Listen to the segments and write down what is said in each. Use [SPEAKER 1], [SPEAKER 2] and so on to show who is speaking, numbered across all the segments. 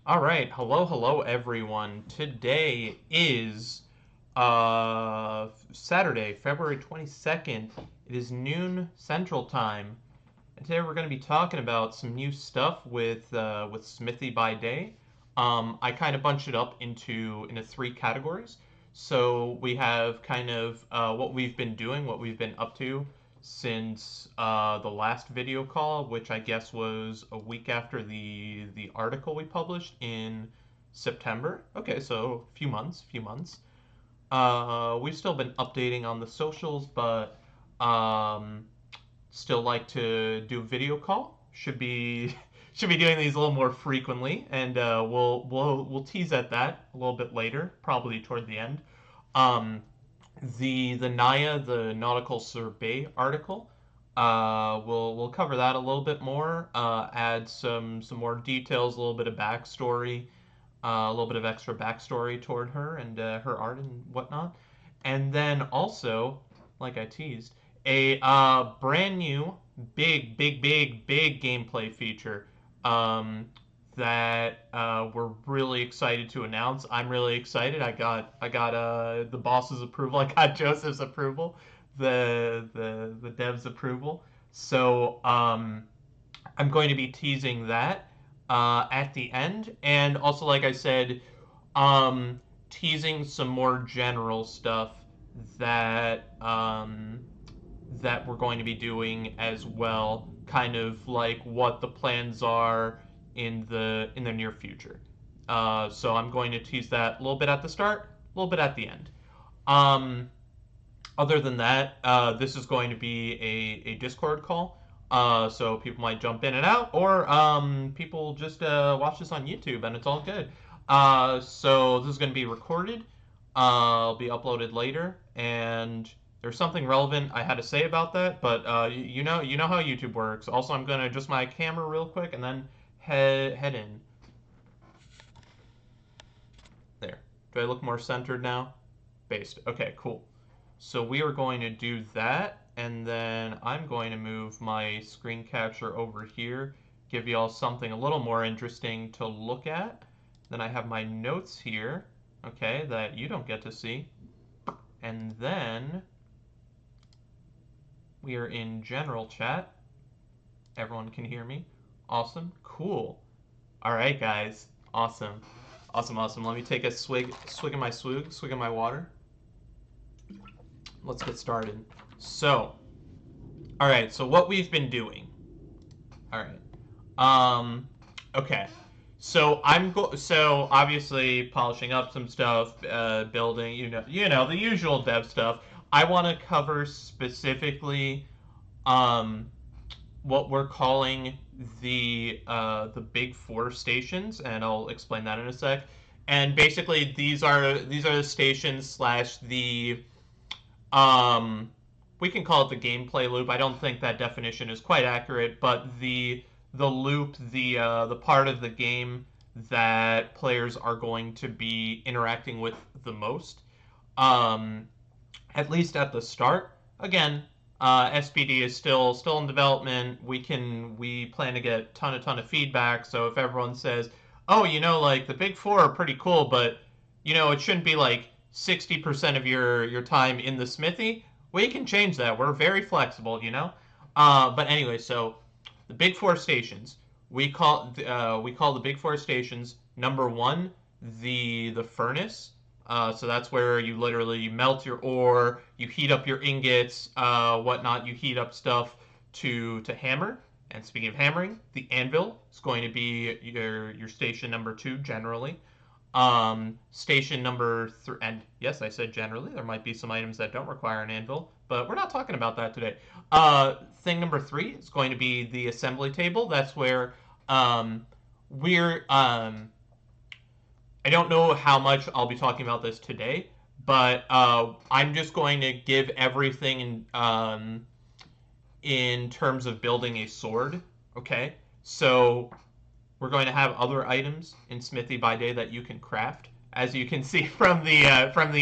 [SPEAKER 1] All right, hello everyone. Today is Saturday, February 22nd. It is noon Central Time. And today we're going to be talking about some new stuff with Smithy by Day. I kind of bunched it up into three categories. So we have kind of what we've been doing, what we've been up to since the last video call, which I guess was a week after the article we published in September. Okay, so a few months, few months. We've still been updating on the socials, but um, still like to do a video call. Should be should be doing these a little more frequently, and we'll tease at that a little bit later, probably toward the end. Um, the Naia, the Nautical Sorbet article. We'll cover that a little bit more. Add some more details, a little bit of backstory, a little bit of extra backstory toward her and her art and whatnot. And then also, like I teased, a brand new big gameplay feature um, that we're really excited to announce. I'm really excited. I got the boss's approval. I got Joseph's approval, the dev's approval. So I'm going to be teasing that at the end, and also, like I said, um, teasing some more general stuff that that we're going to be doing as well, kind of like what the plans are in the near future. So I'm going to tease that a little bit at the start, a little bit at the end. Um, Other than that, this is going to be a Discord call. So people might jump in and out, or people just watch this on YouTube, and it's all good. So this is going to be recorded. It'll be uploaded later, and there's something relevant I had to say about that. But you know how YouTube works. Also, I'm going to adjust my camera real quick, and then head in. There. Do I look more centered now? Based. Okay, cool. So we are going to do that, and then I'm going to move my screen capture over here, give you all something a little more interesting to look at. Then I have my notes here, okay, that you don't get to see. And then we are in general chat. Everyone can hear me. Awesome. Cool. All right, guys. Awesome. Awesome. Let me take a swig of my swig of my water. Let's get started. So, all right. So what we've been doing. All right. Okay. So obviously polishing up some stuff, building. You know the usual dev stuff. I want to cover specifically um, what we're calling the big four stations, and I'll explain that in a sec. And basically, these are the stations slash the um, we can call it the gameplay loop. I don't think that definition is quite accurate, but the loop, the part of the game that players are going to be interacting with the most, um, at least at the start. Again, SPD is still in development. We plan to get ton of feedback. So if everyone says, oh, like the big four are pretty cool, but it shouldn't be like 60% of your time in the smithy, we can change that. We're very flexible. But anyway, so the big four stations. We call the big four stations number one the furnace. So that's where you literally melt your ore, you heat up your ingots, whatnot. You heat up stuff to hammer. And speaking of hammering, the anvil is going to be your station number two generally. Station number three, and yes, I said generally. There might be some items that don't require an anvil, but we're not talking about that today. Thing number three is going to be the assembly table. That's where we're. I don't know how much I'll be talking about this today, but I'm just going to give everything in terms of building a sword. Okay, so we're going to have other items in Smithy by Day that you can craft. As you can see from the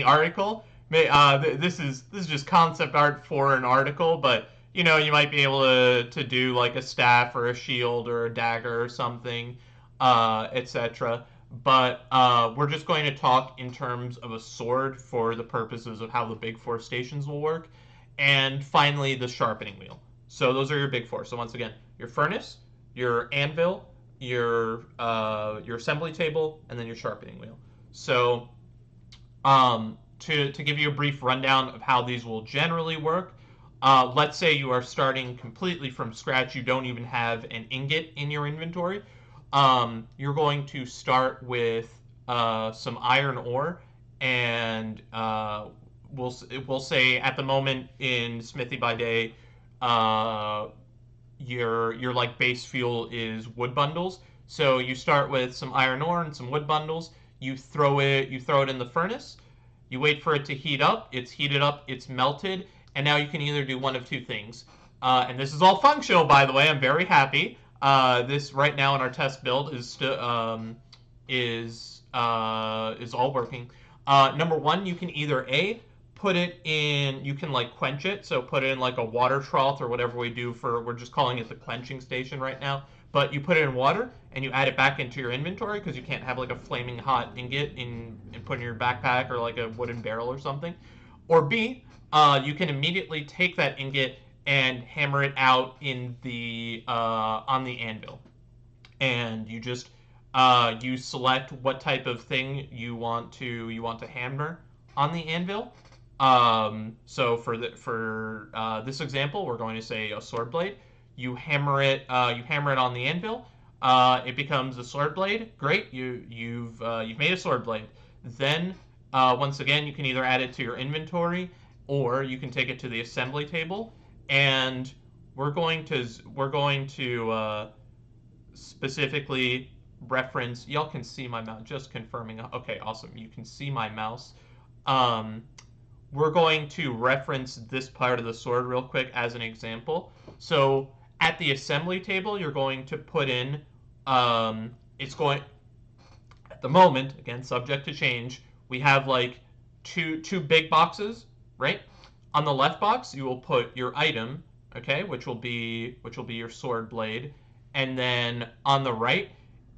[SPEAKER 1] article, this is just concept art for an article, but you might be able to do like a staff or a shield or a dagger or something. etc. But we're just going to talk in terms of a sword for the purposes of how the big four stations will work. And finally, the sharpening wheel. So those are your big four. So once again, your furnace, your anvil, your assembly table, and then your sharpening wheel. So to give you a brief rundown of how these will generally work, let's say you are starting completely from scratch. You don't even have an ingot in your inventory. You're going to start with some iron ore, and we'll say at the moment in Smithy by Day, your like base fuel is wood bundles. So you start with some iron ore and some wood bundles. You throw it in the furnace. You wait for it to heat up. It's heated up. It's melted, and now you can either do one of two things. And this is all functional, by the way. I'm very happy. This right now in our test build is all working. Number one, you can either put it in, you can like quench it, so put it in like a water trough or whatever we do for, we're just calling it the quenching station right now. But you put it in water and you add it back into your inventory because you can't have like a flaming hot ingot and put in your backpack or like a wooden barrel or something. Or B, you can immediately take that ingot and hammer it out in the on the anvil, and you just you select what type of thing you want to hammer on the anvil. So for this example, we're going to say a sword blade. You hammer it on the anvil. It becomes a sword blade. Great, you've made a sword blade. Then once again, you can either add it to your inventory or you can take it to the assembly table. And we're going to specifically reference. Y'all can see my mouse. Just confirming. Okay, awesome. You can see my mouse. We're going to reference this part of the sword real quick as an example. So at the assembly table, you're going to put in. It's going at the moment, again, subject to change. We have like two big boxes, right? On the left box, you will put your item, okay, which will be your sword blade, and then on the right,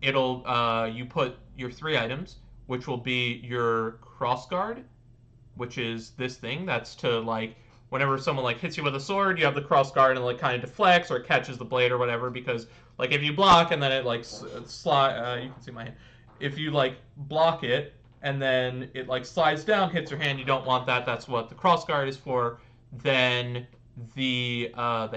[SPEAKER 1] it'll you put your three items, which will be your crossguard, which is this thing that's to like whenever someone like hits you with a sword, you have the crossguard and like kind of deflects or it catches the blade or whatever. Because like if you block and then it like slide, you can see my hand. If you like block it and then it like slides down, hits your hand, you don't want that. That's what the crossguard is for. Then the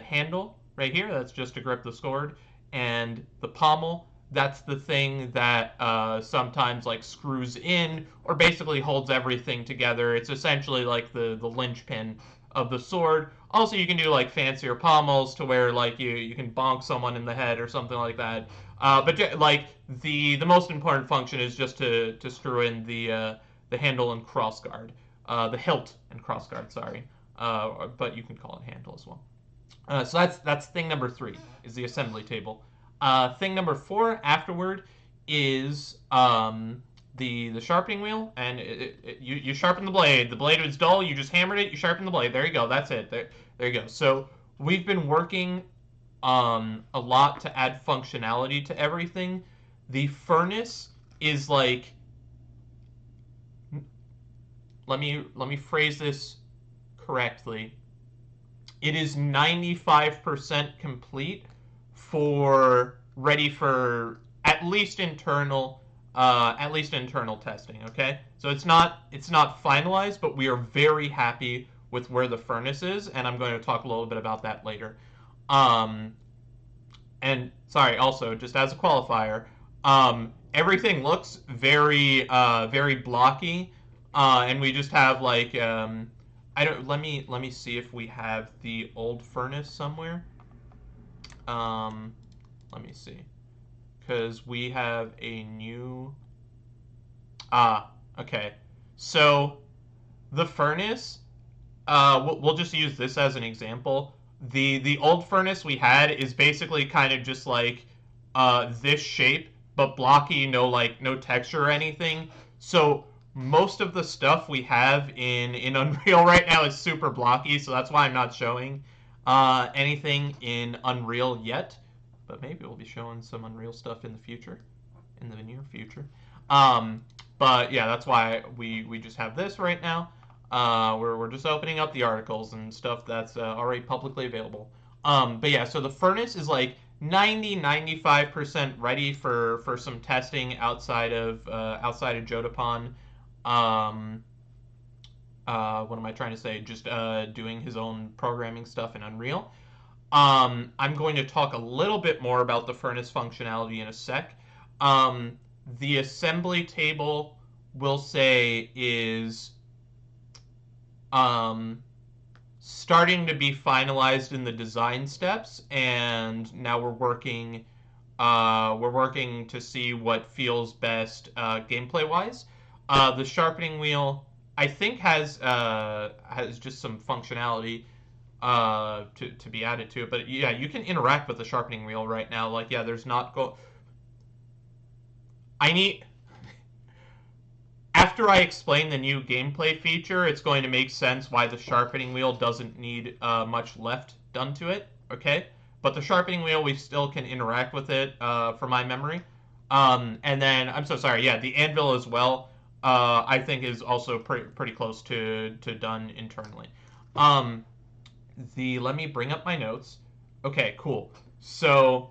[SPEAKER 1] handle right here, that's just to grip the sword, and the pommel, that's the thing that sometimes like screws in or basically holds everything together. It's essentially like the linchpin of the sword. Also, you can do like fancier pommels to where like you can bonk someone in the head or something like that. But like the most important function is just to screw in the handle and crossguard, the hilt and crossguard. Sorry, but you can call it handle as well. So that's thing number 3 is the assembly table. Thing number 4 afterward is the sharpening wheel, and you sharpen the blade. The blade was dull, you just hammered it, you sharpen the blade. There you go. That's it. There you go. So we've been working a lot to add functionality to everything. The furnace is like, let me phrase this correctly. It is 95% complete ready for at least internal testing. Okay, so it's not finalized, but we are very happy with where the furnace is, and I'm going to talk a little bit about that later. And sorry, also just as a qualifier, everything looks very very blocky, and we just have like I don't. Let me see if we have the old furnace somewhere. Let me see, because we have a new. Okay. So the furnace. We'll just use this as an example. The old furnace we had is basically kind of just like this shape, but blocky, no texture or anything. So most of the stuff we have in Unreal right now is super blocky, so that's why I'm not showing anything in Unreal yet. But maybe we'll be showing some Unreal stuff in the future. in the near future. But yeah, that's why we just have this right now. We're just opening up the articles and stuff that's already publicly available. But yeah, so the furnace is like 95% ready for some testing outside of Jotapon. Um, what am I trying to say? Just doing his own programming stuff in Unreal. I'm going to talk a little bit more about the furnace functionality in a sec. Um, the assembly table, we'll say, is um, starting to be finalized in the design steps, and now we're working to see what feels best gameplay wise. The sharpening wheel, I think, has just some functionality to be added to it. But yeah, you can interact with the sharpening wheel right now. Like, yeah, there's not go. I need After I explain the new gameplay feature, it's going to make sense why the sharpening wheel doesn't need much left done to it. Okay, but the sharpening wheel, we still can interact with it from my memory. And then I'm so sorry. Yeah, the anvil as well. I think is also pretty close to done internally. Um, Let me bring up my notes. Okay, cool. So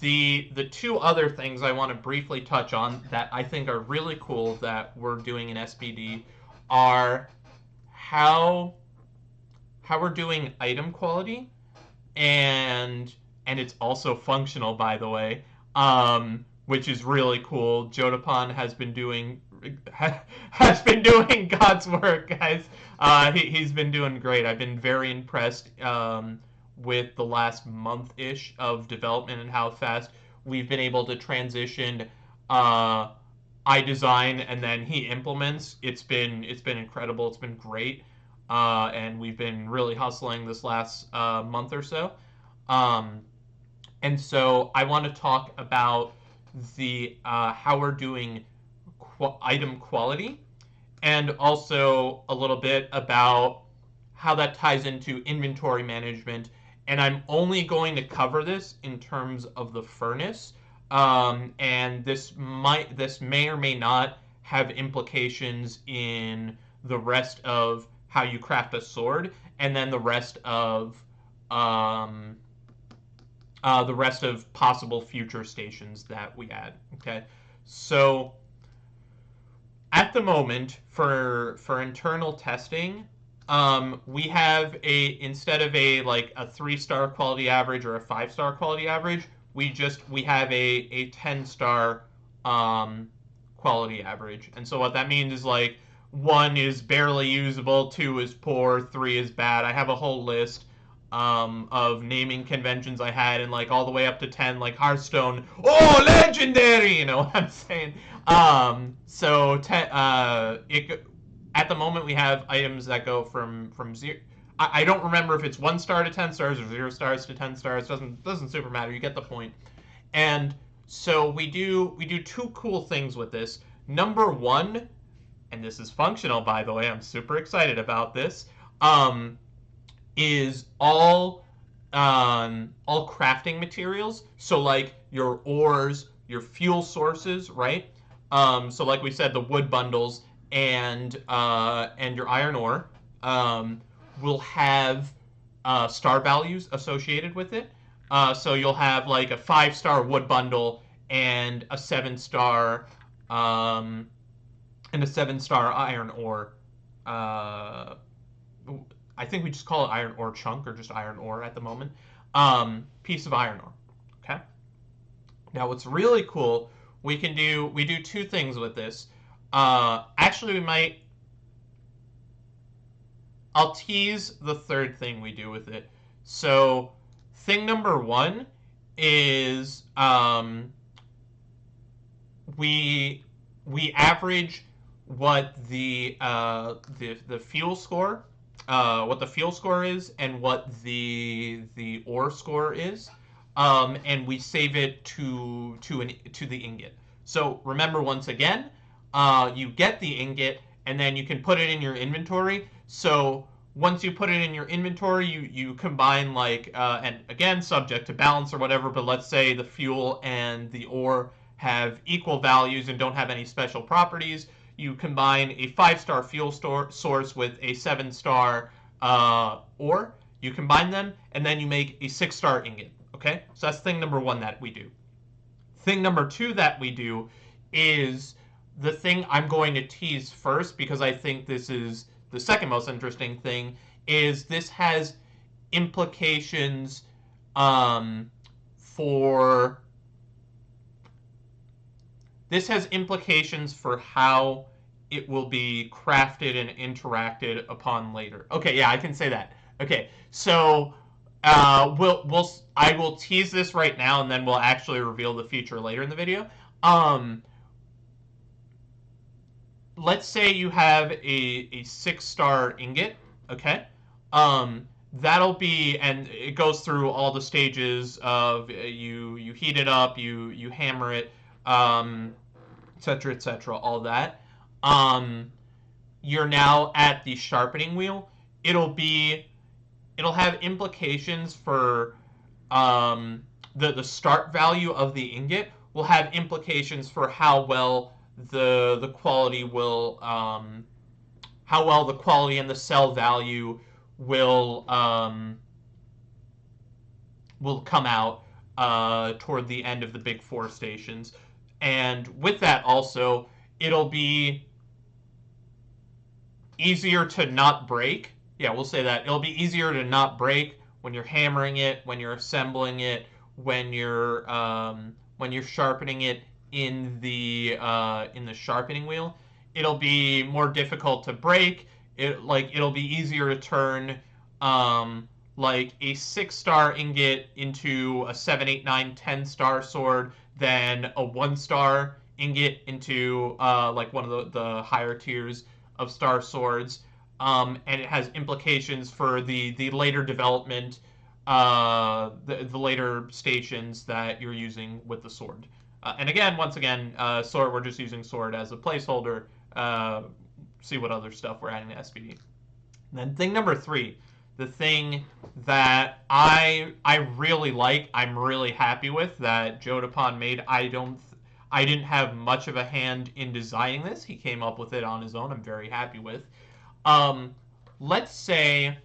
[SPEAKER 1] the two other things I want to briefly touch on that I think are really cool that we're doing in SBD are how we're doing item quality, and it's also functional, by the way, which is really cool. Jotapon has been doing God's work, guys. He's been doing great. I've been very impressed with the last month-ish of development and how fast we've been able to transition. I design and then he implements. It's been incredible. It's been great, and we've been really hustling this last month or so. Um, and so I want to talk about the how we're doing item quality, and also a little bit about how that ties into inventory management. And I'm only going to cover this in terms of the furnace. And this may or may not have implications in the rest of how you craft a sword, and then um, the rest of possible future stations that we add. Okay, so at the moment for internal testing, we have instead of a 3-star quality average or a 5-star quality average, we have a 10-star quality average. And so what that means is, like, 1 is barely usable, 2 is poor, 3 is bad. I have a whole list of naming conventions I had, and like all the way up to 10, like Hearthstone. Oh, legendary! You know what I'm saying? At the moment we have items that go from zero. I don't remember if it's 1 star to 10 stars or 0 stars to 10 stars. Doesn't super matter. You get the point. And so we do 2 cool things with this. Number 1, and this is functional, by the way. I'm super excited about this. Is all crafting materials. So like your ores, your fuel sources, right? So like we said, the wood bundles and your iron ore will have star values associated with it. So you'll have like a 5-star wood bundle and a 7-star iron ore. I think we just call it iron ore chunk or just iron ore at the moment. Piece of iron ore. Okay. Now what's really cool, we do 2 things with this. Actually, I'll tease the 3rd thing we do with it. So thing number 1 is we average what the fuel score, what the fuel score is, and what the ore score is, and we save it to the ingot. So remember, once again, you get the ingot, and then you can put it in your inventory. So once you put it in your inventory, you combine, like, and again, subject to balance or whatever, but let's say the fuel and the ore have equal values and don't have any special properties. You combine a 5-star fuel source with a 7-star ore. You combine them, and then you make a 6-star ingot. Okay, so that's thing number 1 that we do. Thing number 2 that we do is the thing I'm going to tease first, because I think this is the second most interesting thing, is this has implications for how it will be crafted and interacted upon later. Okay, yeah, I can say that. Okay, so I will tease this right now, and then we'll actually reveal the feature later in the video. Let's say you have a 6-star ingot, okay? That'll be, and it goes through all the stages of you heat it up, you hammer it, etc., all that. You're now at the sharpening wheel. It'll have implications for the start value of the ingot will have implications for how well the quality will how well the quality and the sell value will come out toward the end of the big 4 stations. And with that also, it'll be easier to not break. Yeah, we'll say that. It'll be easier to not break when you're hammering it, when you're assembling it, when you're sharpening it in the sharpening wheel. It'll be more difficult to break. It'll be easier to turn like a 6-star ingot into a 7, 8, 9, 10-star sword than a 1-star ingot into like one of the higher tiers of star swords. And it has implications for the later development, the later stations that you're using with the sword. And again, once again, sword, we're just using sword as a placeholder. See what other stuff we're adding to SPD. And then thing number 3, the thing that I really like, I'm really happy with, that Jodapon made. I didn't have much of a hand in designing this. He came up with it on his own. I'm very happy with. Let's say,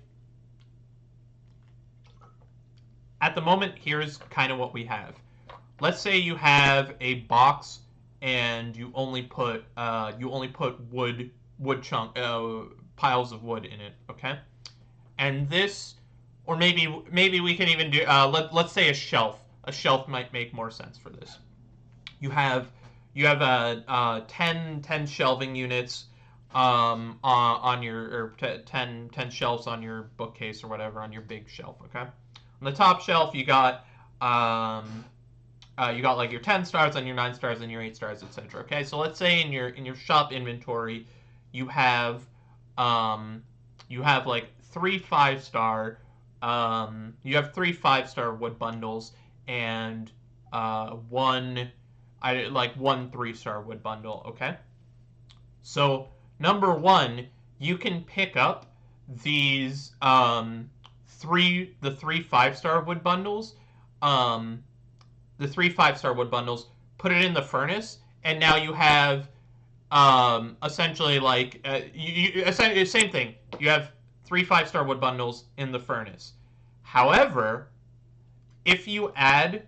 [SPEAKER 1] at the moment, here's kind of what we have. Let's say you have a box and you only put wood chunk piles of wood in it, okay? And this, or maybe we can even do let's say a shelf. A shelf might make more sense for this. You have 10 shelving units on your, or 10 shelves on your bookcase or whatever, on your big shelf, okay? On the top shelf, you got like your 10 stars and your 9 stars and your 8 stars, etc. Okay, so let's say in your shop inventory, you have like 3 5-star three 5-star wood bundles and one 3-star wood bundle. Okay, so number 1, you can pick up these 3 5-star wood bundles. The 3 5-star wood bundles, put it in the furnace, and now you have essentially like essentially same thing. You have 3 5-star wood bundles in the furnace. However, if you add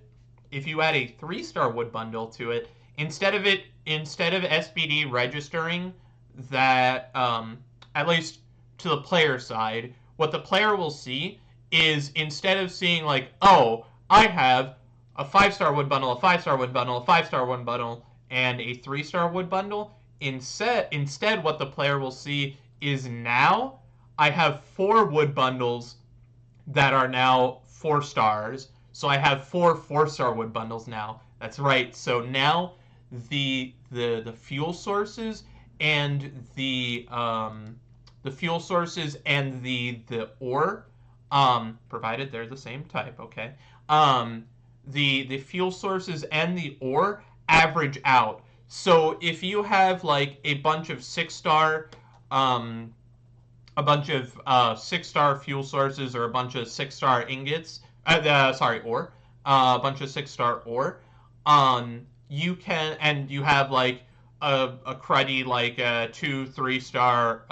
[SPEAKER 1] a 3-star wood bundle to it, instead of SPD registering that, at least to the player side, what the player will see is, instead of seeing like, oh, I have a 5-star wood bundle, a 5-star wood bundle, a 5-star wood bundle, and a 3-star wood bundle, instead what the player will see is, now I have 4 wood bundles that are now 4 stars. So I have 4 4-star wood bundles now. That's right. So now the fuel sources and the ore, provided they're the same type, okay? The fuel sources and the ore average out. So if you have like a bunch of 6-star fuel sources, or a bunch of 6-star ingots, ore, a bunch of 6-star ore, you can, and you have like a cruddy like 2-3 star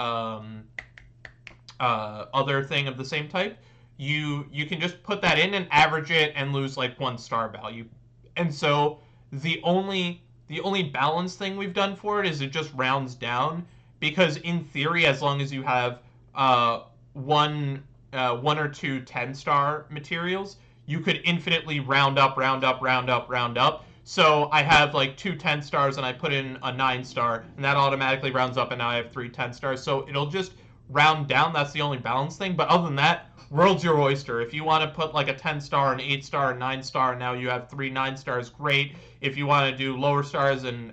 [SPEAKER 1] other thing of the same type, you can just put that in and average it and lose like 1 star value. And so the only balance thing we've done for it is it just rounds down, because in theory, as long as you have one 1 or 2 10-star materials, you could infinitely round up, round up, round up, round up. So I have like 2 10 stars and I put in a 9 star, and that automatically rounds up, and now I have 3 10 stars. So it'll just round down. That's the only balance thing. But other than that, world's your oyster. If you want to put like a 10 star, an 8 star, a 9 star, now you have 3 9 stars, great. If you want to do lower stars and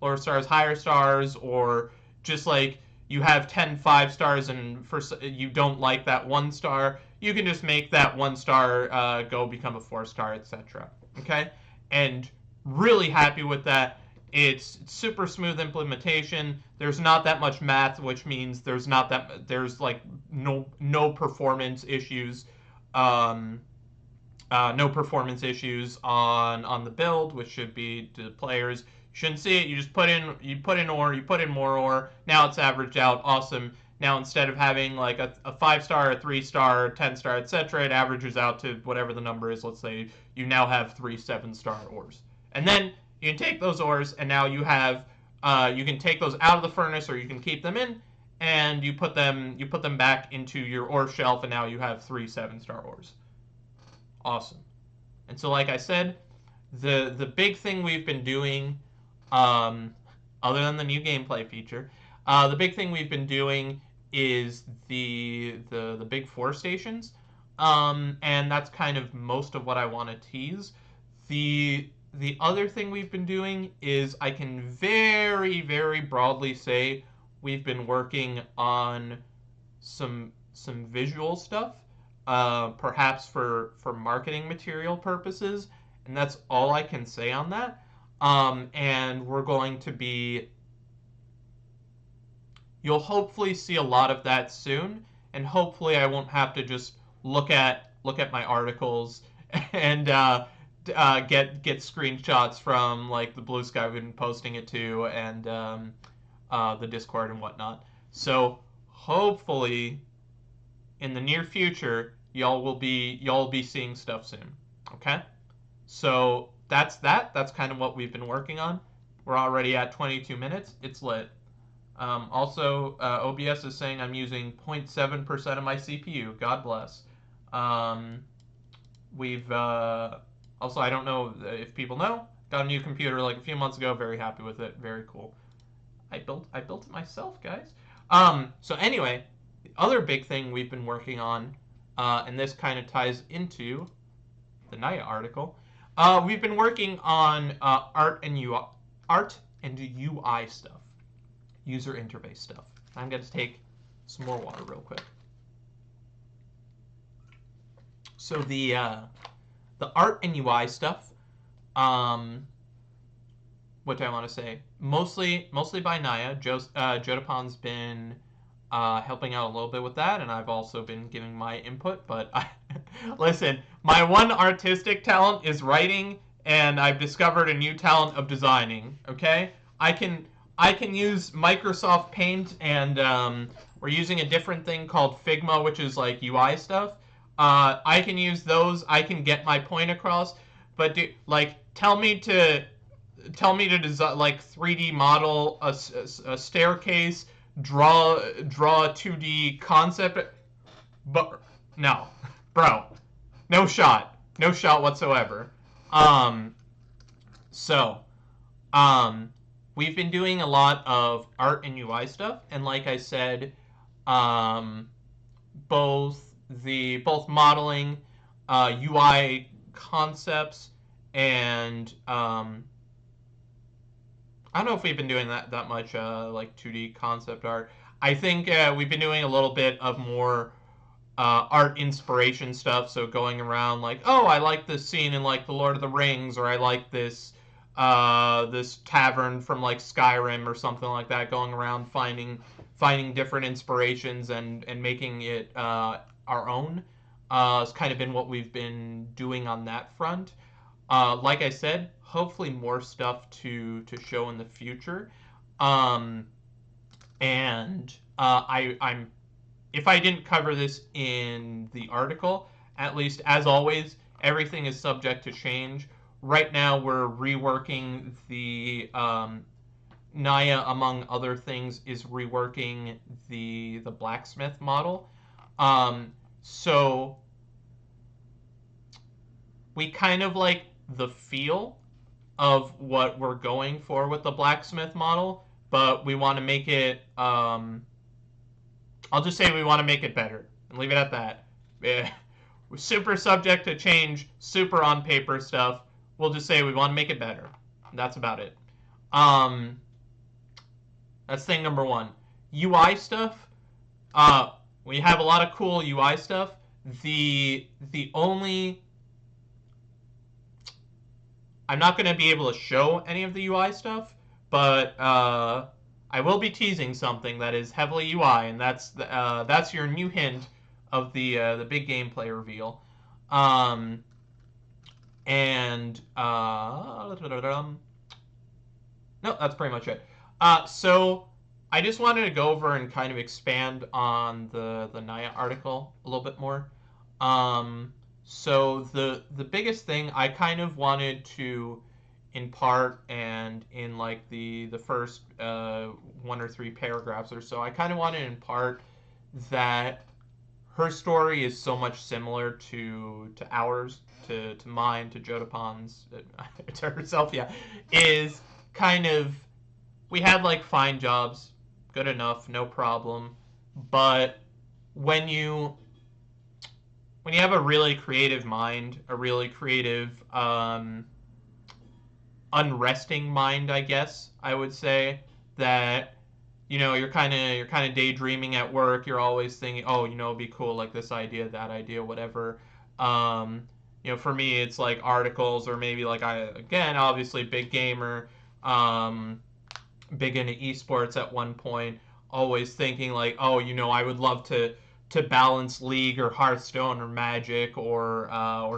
[SPEAKER 1] lower stars, higher stars, or just like you have 10 5 stars and for you don't like that 1 star, you can just make that 1 star go become a 4 star, etc. Okay, and really happy with that. It's super smooth implementation. There's not that much math, which means there's like no performance issues, no performance issues on the build, which should be to the players. You shouldn't see it. You just put in ore, you put in more ore. Now it's averaged out. Awesome. Now instead of having like a 5 star, a 3 star, 10 star, etc., it averages out to whatever the number is. Let's say you now have 3 7-star ores, and then you can take those ores, and now you have you can take those out of the furnace, or you can keep them in, and you put them back into your ore shelf, and now you have 3 7-star ores. Awesome. And so, like I said, the big thing we've been doing, other than the new gameplay feature, the big thing we've been doing is the big 4 stations, and that's kind of most of what I want to tease. The other thing we've been doing is, I can very, very broadly say we've been working on some visual stuff, perhaps for marketing material purposes, and that's all I can say on that. And we're going to be, you'll hopefully see a lot of that soon, and hopefully I won't have to just look at my articles and get screenshots from like the Blue Sky we've been posting it to, and the Discord and whatnot. So hopefully in the near future y'all will be seeing stuff soon. Okay, so that's kind of what we've been working on. We're already at 22 minutes. It's lit. Also, OBS is saying I'm using 0.7% of my CPU. God bless. We've also, I don't know if people know, got a new computer like a few months ago. Very happy with it. Very cool. I built it myself, guys. So anyway, the other big thing we've been working on, and this kind of ties into the Naia article. We've been working on art and UI stuff, user interface stuff. I'm going to take some more water real quick. So the art and UI stuff, what do I want to say? Mostly by Naia. Jodapon's been helping out a little bit with that, and I've also been giving my input. But listen, my one artistic talent is writing, and I've discovered a new talent of designing. Okay, I can use Microsoft Paint, and we're using a different thing called Figma, which is like UI stuff. I can use those. I can get my point across, but tell me to design, like 3D model a staircase, draw a 2D concept, but no, bro, no shot whatsoever. We've been doing a lot of art and UI stuff, and like I said, both modeling, UI concepts, and I don't know if we've been doing that much like 2D concept art. I think we've been doing a little bit of more art inspiration stuff. So going around like, oh, I like this scene in like The Lord of the Rings, or I like this tavern from like Skyrim or something like that. Going around finding different inspirations and making it our own. It's kind of been what we've been doing on that front. Like I said, hopefully more stuff to show in the future. Um, and I'm if I didn't cover this in the article, at least as always, everything is subject to change. Right now, we're reworking the Naia, among other things, is reworking the blacksmith model. Um, so we kind of like the feel of what we're going for with the blacksmith model, but we want to make it. I'll just say we want to make it better and leave it at that. Yeah. We're super subject to change, super on paper stuff. We'll just say we want to make it better. That's about it. Um, that's thing number one. UI stuff. Uh, we have a lot of cool UI stuff. The only I'm not going to be able to show any of the UI stuff, but I will be teasing something that is heavily UI, and that's your new hint of the big gameplay reveal. Um, and no, that's pretty much it. So I just wanted to go over and kind of expand on the Naia article a little bit more. Um, so the biggest thing I kind of wanted to impart, and in like the first one or three paragraphs or so, I kind of wanted to impart that her story is so much similar to ours, to mine, to Jotapan's, to herself. Yeah, is kind of we had like fine jobs, good enough, no problem, but when you when you have a really creative mind, a really creative, unresting mind, I guess I would say that you're kind of daydreaming at work. You're always thinking, oh, it'd be cool, like this idea, that idea, whatever. For me, it's like articles, or maybe like again, obviously, big gamer, um, big into esports at one point, always thinking like, oh, I would love to balance League or Hearthstone or Magic or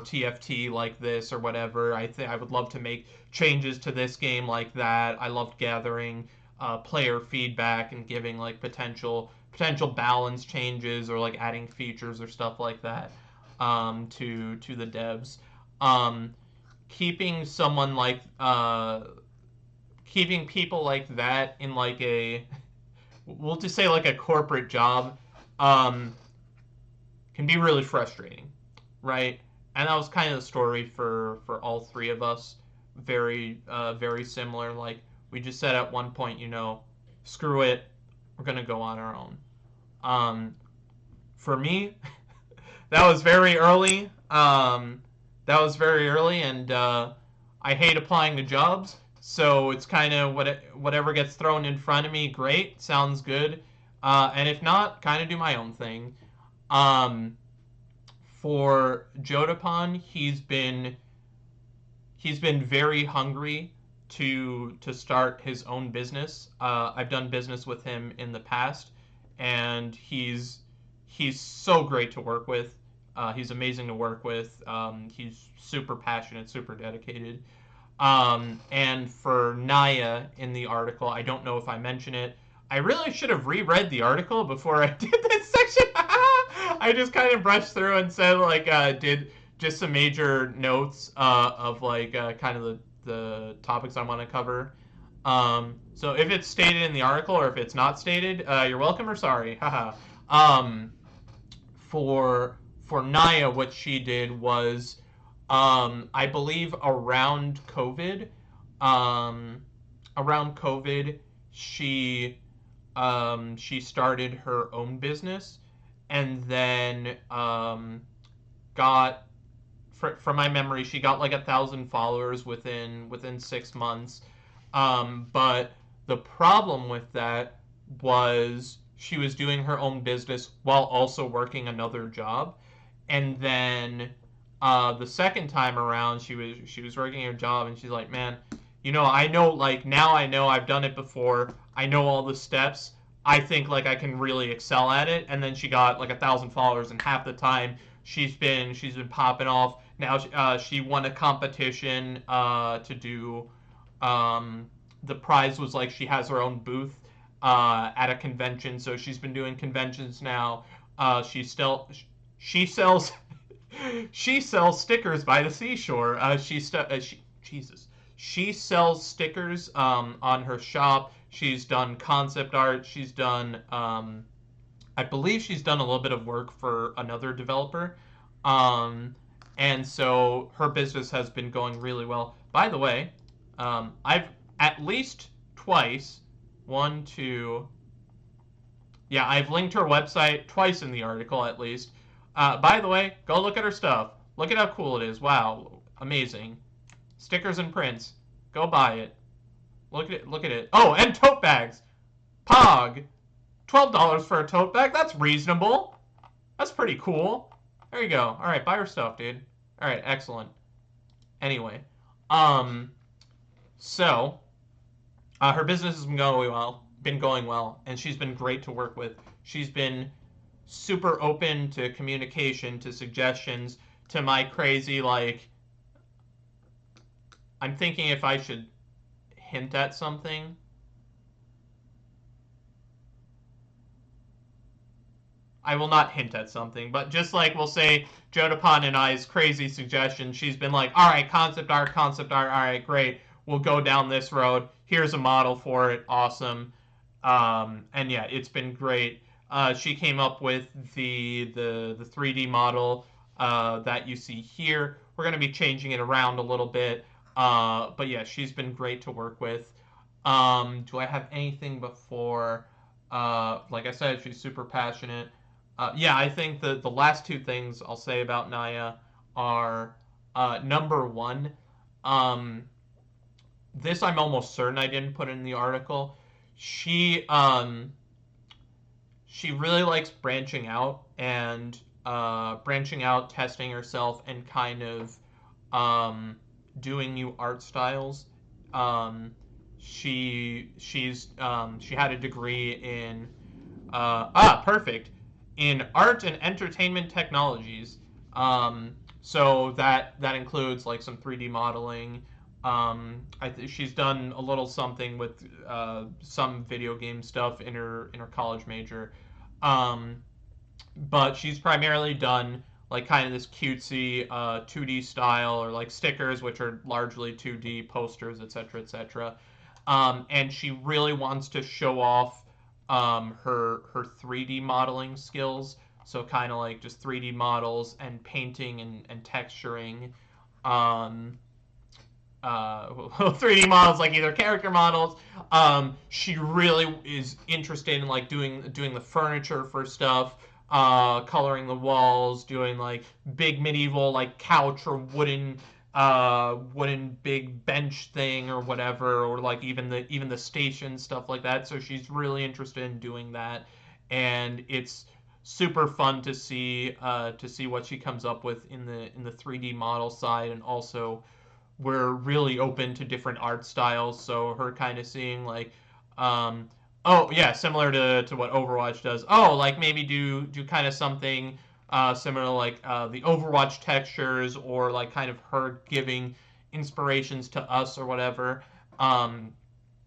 [SPEAKER 1] TFT like this or whatever. I think I would love to make changes to this game like that. I loved gathering player feedback and giving like potential balance changes, or like adding features or stuff like that to the devs. Um, keeping someone like keeping people like that in like a we'll just say like a corporate job um, can be really frustrating, right? And that was kind of the story for all three of us. Very similar. Like we just said at one point, screw it, we're gonna go on our own. Um, for me, that was very early. And I hate applying to jobs. So it's kind of whatever gets thrown in front of me. Great, sounds good. And if not, kind of do my own thing. Um, for Jodapan, he's been very hungry to start his own business. I've done business with him in the past, and he's so great to work with. He's amazing to work with. He's super passionate, super dedicated. And for Naia in the article, I don't know if I mentioned it. I really should have reread the article before I did this section. I just kind of brushed through and said like did just some major notes of like kind of the topics I want to cover. So if it's stated in the article, or if it's not stated, you're welcome or sorry. Haha. um, for Naia, what she did was, I believe um, around COVID, she started her own business, and then got, from my memory, she got like 1,000 followers within 6 months. But the problem with that was she was doing her own business while also working another job, and then the second time around, she was working her job, and she's like, man, I know, like, now I know, I've done it before, I know all the steps, I think like I can really excel at it. And then she got like 1,000 followers, and half the time she's been popping off Now she won a competition to do. The prize was like she has her own booth at a convention, so she's been doing conventions now. She sells she sells stickers by the seashore. Jesus. She sells stickers on her shop. She's done concept art. She's done I believe she's done a little bit of work for another developer. Um, and so her business has been going really well. By the way, I've at least twice, one, two, yeah, I've linked her website twice in the article at least. By the way, go look at her stuff. Look at how cool it is. Wow, amazing. Stickers and prints. Go buy it. Look at it. Look at it. Oh, and tote bags. Pog. $12 for a tote bag. That's reasonable. That's pretty cool. There you go. All right, buy her stuff, dude. All right, excellent. Anyway, um, so her business has been going well, and she's been great to work with. She's been super open to communication, to suggestions, to my crazy like. I'm thinking if I should hint at something. I will not hint at something, but just like we'll say Jodapon and I's crazy suggestion, she's been like, all right, concept art, all right, great. We'll go down this road. Here's a model for it. Awesome. And yeah, it's been great. She came up with the 3D model that you see here. We're going to be changing it around a little bit. But yeah, she's been great to work with. Do I have anything before? Like I said, she's super passionate. Yeah, I think the last two things I'll say about Naia are number one. Um, this I'm almost certain I didn't put in the article. She she really likes branching out, testing herself, and kind of doing new art styles. Um, she had a degree in perfect in art and entertainment technologies. So that includes like some 3D modeling. She's done a little something with some video game stuff in her college major, um, but she's primarily done like kind of this cutesy 2D style or like stickers, which are largely 2D posters, etc., etc. And she really wants to show off her 3D modeling skills. So kind of like just 3D models and painting and texturing. Um, 3D models, like either character models. She really is interested in like doing the furniture for stuff, coloring the walls, doing like big medieval like couch or wooden big bench thing or whatever, or like even the station stuff like that. So she's really interested in doing that, and it's super fun to see what she comes up with in the 3D model side, and also we're really open to different art styles. So her kind of seeing like, oh yeah, similar to what Overwatch does. Oh, like maybe do kind of something similar to like the Overwatch textures, or like kind of her giving inspirations to us or whatever. Um,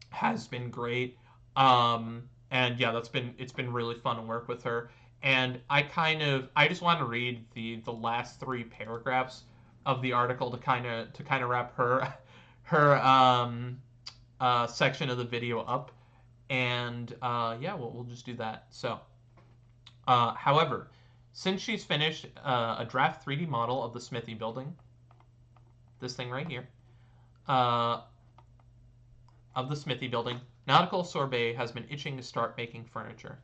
[SPEAKER 1] has been great. And yeah, it's been really fun to work with her. And I just want to read the last three paragraphs of the article to kind of wrap her section of the video up. And yeah, we'll just do that. So, however, since she's finished a draft 3D model of the Smithy building, this thing right here, uh, of the Smithy building, Nautical Sorbet has been itching to start making furniture.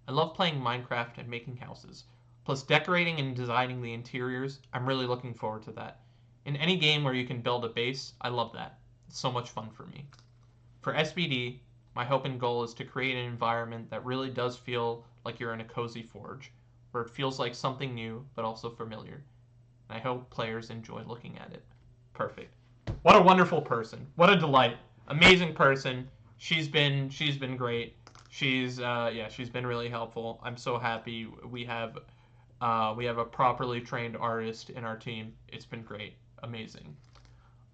[SPEAKER 1] I love playing Minecraft and making houses. Plus decorating and designing the interiors, I'm really looking forward to that. In any game where you can build a base, I love that. It's so much fun for me. For SBD, my hope and goal is to create an environment that really does feel like you're in a cozy forge, where it feels like something new but also familiar. And I hope players enjoy looking at it. Perfect. What a wonderful person. What a delight. Amazing person. She's been great. She's been really helpful. I'm so happy we have We have a properly trained artist in our team. It's been great, amazing.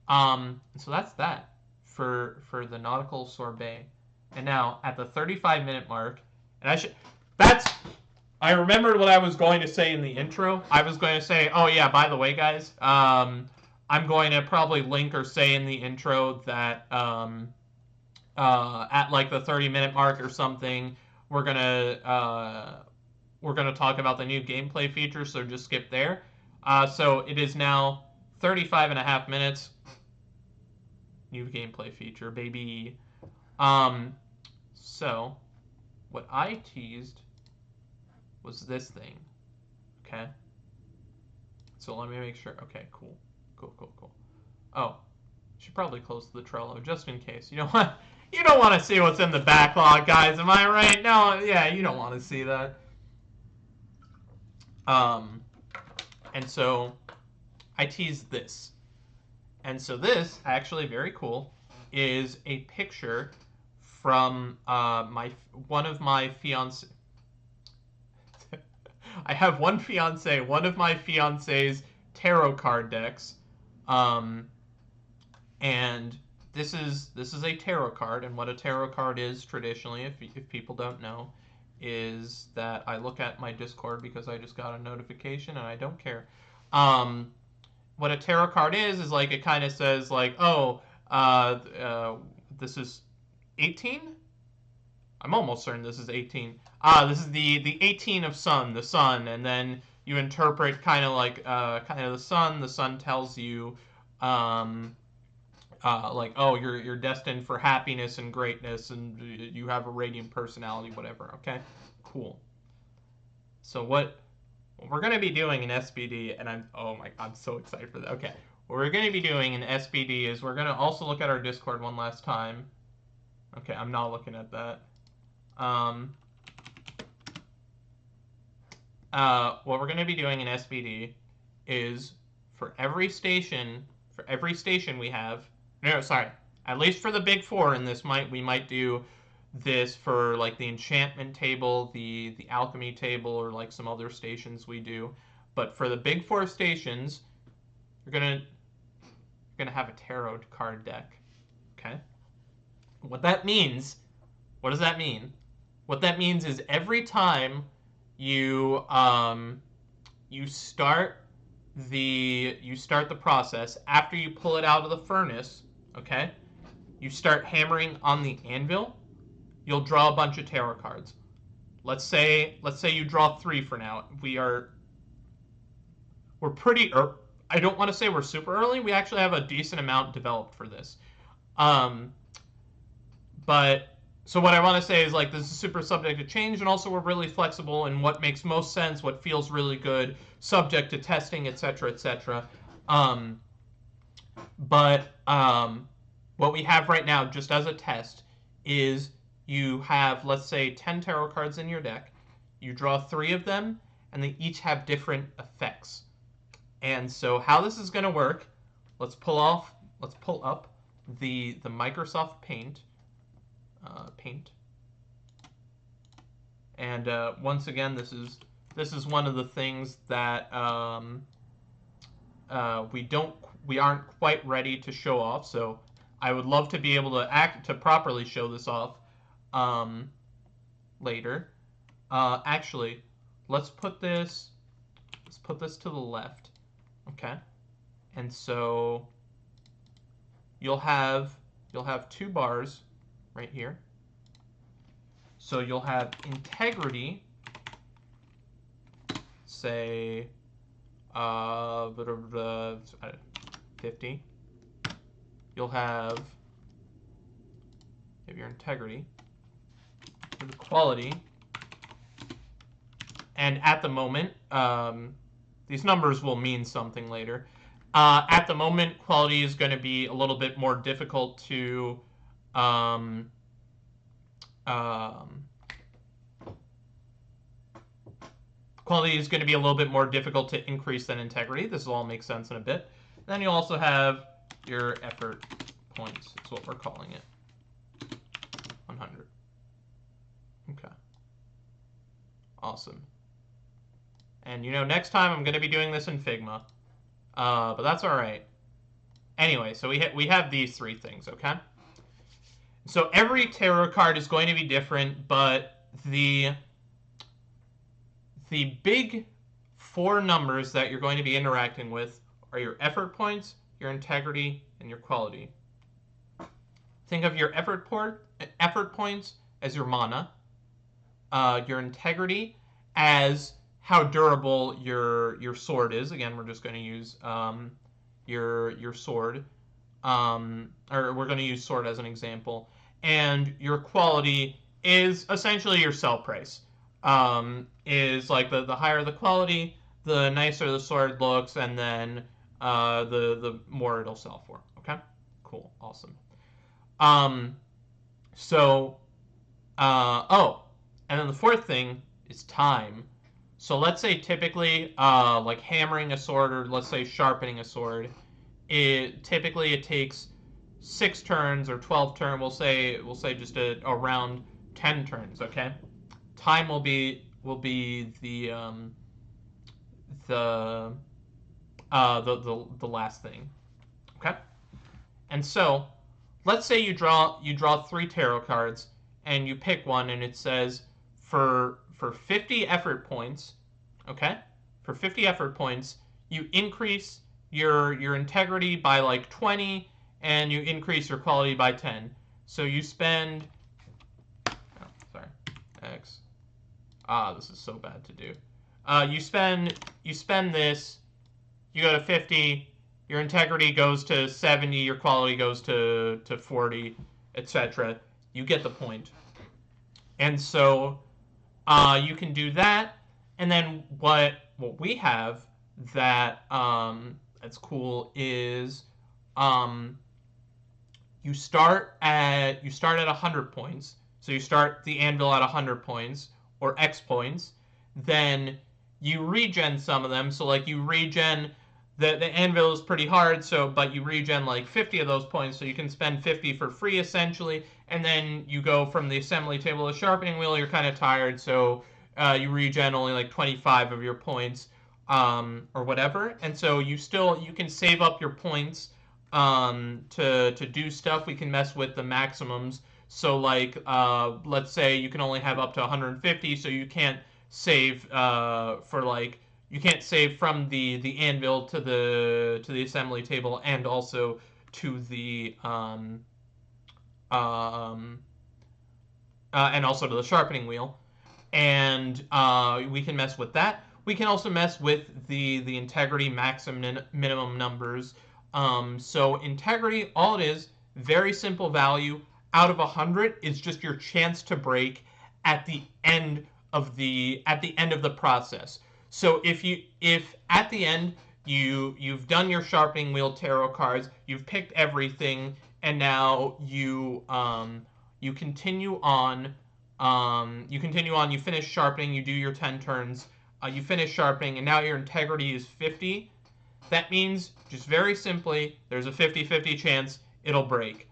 [SPEAKER 1] So that's that for the Nautical Sorbet. And now at the 35-minute mark, and I remembered what I was going to say in the intro. I was going to say, oh yeah, by the way, guys, I'm going to probably link or say in the intro that at like the 30-minute mark or something, we're gonna talk about the new gameplay feature. So just skip there. So it is now 35 and a half minutes. New gameplay feature, baby. So what I teased was this thing. Okay. So let me make sure. Okay, cool. Cool. Oh, should probably close the Trello just in case. You know what? You don't want to see what's in the backlog, guys. Am I right? No, yeah, you don't want to see that. And so I teased this. And so this, actually very cool, is a picture from one of my fiance. I have one of my fiance's tarot card decks, and this is a tarot card. And what a tarot card is traditionally, if people don't know, is that I look at my Discord because I just got a notification and I don't care. What a tarot card is like it kind of says like, oh, this is 18. I'm almost certain this is 18. This is the 18 of the sun, and then you interpret kind of like the sun. The sun tells you, like, oh, you're destined for happiness and greatness, and you have a radiant personality, whatever. Okay, cool. So what we're gonna be doing in SBD, and I'm so excited for that. Okay, what we're gonna be doing in SBD is we're gonna also look at our Discord one last time. Okay, I'm not looking at that. What we're going to be doing in SBD is for every station we have, no, sorry, at least for the big four, and we might do this for like the enchantment table, the alchemy table, or like some other stations we do. But for the big four stations, you're gonna have a tarot card deck. Okay? What that means, what does that mean? What that means is every time you start the process after you pull it out of the furnace, okay? You start hammering on the anvil, you'll draw a bunch of tarot cards. Let's say you draw 3 for now. We're pretty I don't want to say we're super early. We actually have a decent amount developed for this. But so what I want to say is like this is super subject to change, and also we're really flexible in what makes most sense, what feels really good, subject to testing, etc., etc. What we have right now, just as a test, is you have, let's say, 10 tarot cards in your deck. You draw 3 of them, and they each have different effects. And so how this is going to work, let's pull up the Microsoft Paint. And once again, this is one of the things that we aren't quite ready to show off. So I would love to be able to properly show this off later. Actually, let's put this to the left. Okay, and so you'll have 2 bars right here. So you'll have integrity, say 50. You'll have your integrity, the quality, and at the moment, these numbers will mean something later. At the moment, quality is going to be a little bit more difficult to quality is going to be a little bit more difficult to increase than integrity. This will all make sense in a bit. Then you also have your effort points. That's what we're calling it. 100. Okay. Awesome. And next time I'm going to be doing this in Figma. But that's all right. Anyway, so we have these three things, okay? So every tarot card is going to be different, but the big four numbers that you're going to be interacting with are your effort points, your integrity, and your quality. Think of your effort points as your mana, your integrity as how durable your sword is. Again, we're just going to use your sword, or we're going to use sword as an example. And your quality is essentially your sell price. Is like the higher the quality, the nicer the sword looks, and then the more it'll sell for. Okay, cool, awesome. Oh, and then the fourth thing is time. So let's say typically, like hammering a sword, or let's say sharpening a sword, it takes 6 turns or 12 turns. We'll say just around 10 turns. Okay, time will be the last thing. Okay, and so let's say you draw 3 tarot cards and you pick one, and it says for 50 effort points, okay? For 50 effort points, you increase your integrity by like 20, and you increase your quality by 10. So you spend, X. This is so bad to do. You spend this, you go to 50, your integrity goes to 70, your quality goes to 40, etc. You get the point. And so you can do that, and then what we have that that's cool is you start at 100 points. So you start the anvil at 100 points or X points. Then you regen some of them. So like you regen the anvil is pretty hard, but you regen like 50 of those points, so you can spend 50 for free essentially. And then you go from the assembly table to the sharpening wheel. You're kind of tired, so you regen only like 25 of your points, or whatever. And so you can save up your points to do stuff. We can mess with the maximums. So like let's say you can only have up to 150, so you can't save you can't save from the anvil to the assembly table, and also to the and also to the sharpening wheel. And we can mess with that. We can also mess with the integrity maximum minimum numbers. So integrity, all it is, very simple value. Out of 100 is just your chance to break at the end of the process. So if at the end you've done your sharpening wheel tarot cards, you've picked everything, and now you continue on. You finish sharpening. You do your 10 turns. You finish sharpening, and now your integrity is 50. That means, just very simply, there's a 50-50 chance it'll break.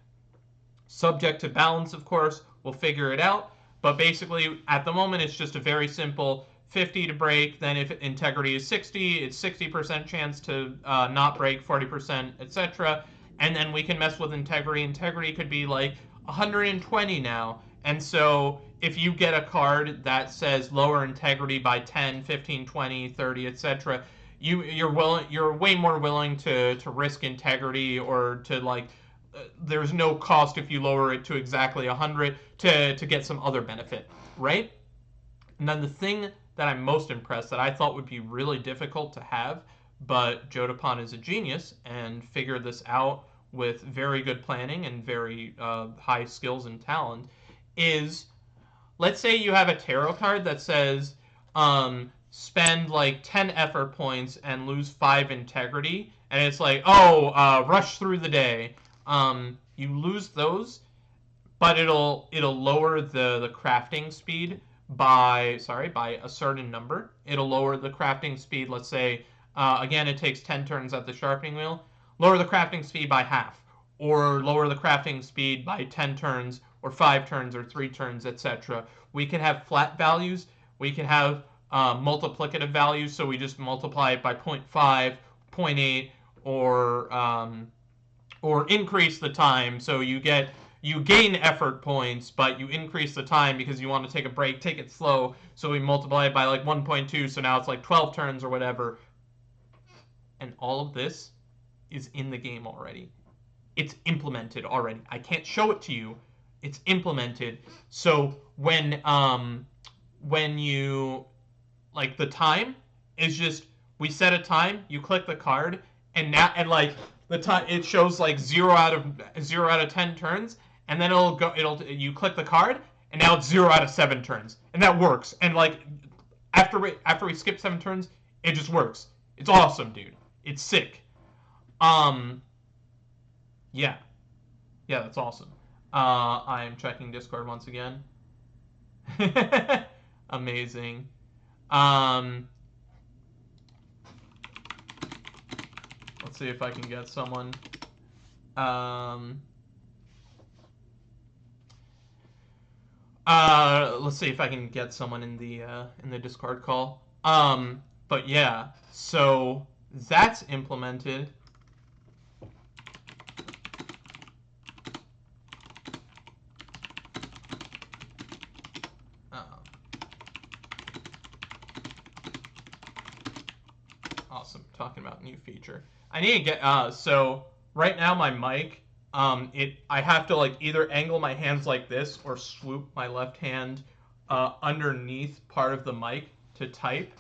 [SPEAKER 1] Subject to balance, of course. We'll figure it out. But basically, at the moment, it's just a very simple 50 to break. Then if integrity is 60, it's 60% chance to not break, 40%, etc. And then we can mess with integrity. Integrity could be like 120 now. And so if you get a card that says lower integrity by 10, 15, 20, 30, etc., you're way more willing to risk integrity, or to like there's no cost if you lower it to exactly 100 to get some other benefit, right? And then the thing that I'm most impressed, that I thought would be really difficult to have, but Jotapan is a genius and figured this out with very good planning and very high skills and talent, is, let's say you have a tarot card that says spend like 10 effort points and lose 5 integrity, and it's like, rush through the day. You lose those, but it'll lower the crafting speed by a certain number. It'll lower the crafting speed. Let's say again, it takes 10 turns at the sharpening wheel. Lower the crafting speed by half, or lower the crafting speed by 10 turns, or 5 turns, or 3 turns, etc. We can have flat values. We can have multiplicative values, so we just multiply it by 0.5, 0.8, or increase the time. So you gain effort points, but you increase the time because you want to take a break, take it slow. So we multiply it by like 1.2, so now it's like 12 turns or whatever. And all of this is in the game already. It's implemented already. I can't show it to you. It's implemented. So when you like the time is just we set a time, you click the card, and now and like the time it shows like 0 out of 10 turns, and then you click the card, and now it's 0 out of 7 turns, and that works. And like after we skip 7 turns, it just works. It's awesome, dude. It's sick. Um, yeah, yeah, that's awesome. I'm checking Discord once again. Amazing. Um, let's see if I can get someone. Let's see if I can get someone in the Discord call. But yeah, so that's implemented. Awesome. Talking about new feature. I need to get so right now my mic I have to like either angle my hands like this or swoop my left hand underneath part of the mic to type.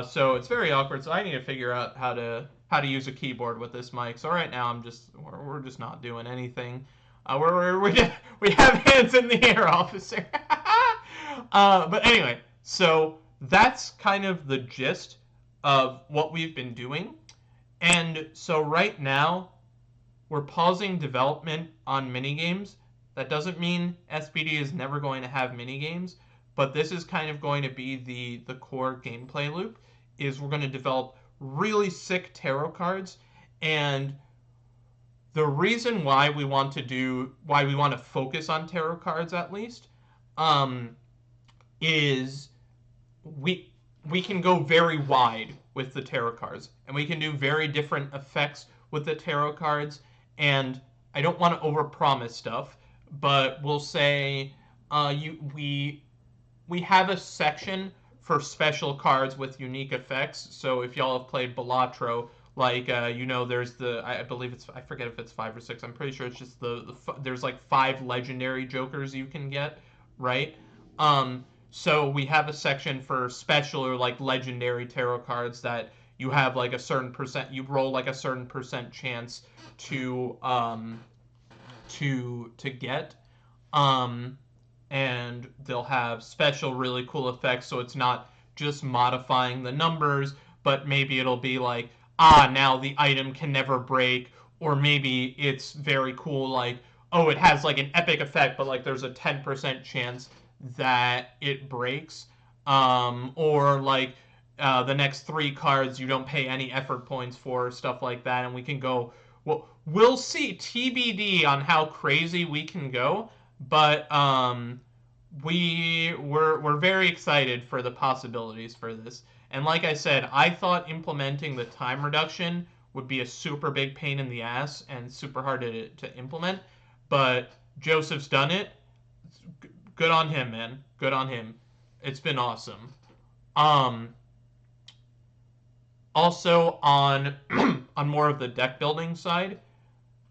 [SPEAKER 1] So it's very awkward. So I need to figure out how to use a keyboard with this mic. So right now we're just not doing anything. We have hands in the air, officer. But anyway, so that's kind of the gist of what we've been doing. And so right now, we're pausing development on minigames. That doesn't mean SBD is never going to have minigames, but this is kind of going to be the core gameplay loop, is we're going to develop really sick tarot cards. And the reason why we want to focus on tarot cards at least, is we can go very wide with the tarot cards, and we can do very different effects with the tarot cards. And I don't want to overpromise stuff, but we'll say we have a section for special cards with unique effects. So if y'all have played Balatro, like there's I believe I forget if it's 5 or 6. I'm pretty sure it's just there's like 5 legendary jokers you can get, right? So we have a section for special or like legendary tarot cards that you have like a certain percent, you roll like a certain percent chance to get. And they'll have special really cool effects, so it's not just modifying the numbers, but maybe it'll be like, now the item can never break, or maybe it's very cool, like, it has like an epic effect, but like there's a 10% chance that it breaks, or like the next 3 cards you don't pay any effort points for, stuff like that. And we can go, well, we'll see, TBD on how crazy we can go, but we're very excited for the possibilities for this. And like I said, I thought implementing the time reduction would be a super big pain in the ass and super hard to implement, but Joseph's done it. Good on him, man. Good on him. It's been awesome. Also on on more of the deck building side,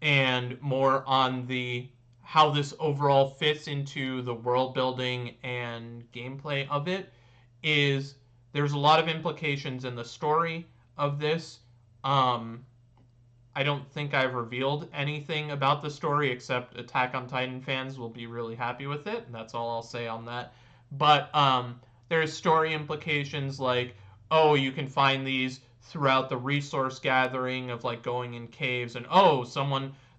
[SPEAKER 1] and more on the how this overall fits into the world building and gameplay of it, is there's a lot of implications in the story of this. I don't think I've revealed anything about the story, except Attack on Titan fans will be really happy with it, and that's all I'll say on that. But there's story implications like, you can find these throughout the resource gathering of like going in caves, and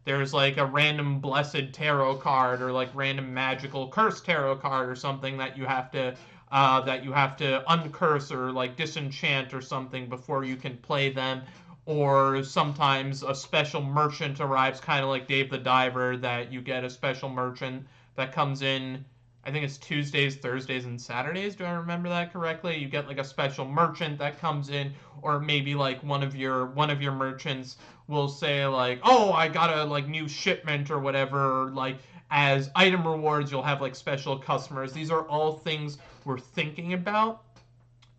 [SPEAKER 1] there's like a random blessed tarot card or like random magical cursed tarot card or something that you have to uncurse or like disenchant or something before you can play them. Or sometimes a special merchant arrives, kind of like Dave the Diver, that you get a special merchant that comes in I think it's Tuesdays, Thursdays, and Saturdays. Do I remember that correctly? You get like a special merchant that comes in, or maybe like one of your merchants will say like, "Oh, I got a like new shipment or whatever." Like as item rewards, you'll have like special customers. These are all things we're thinking about,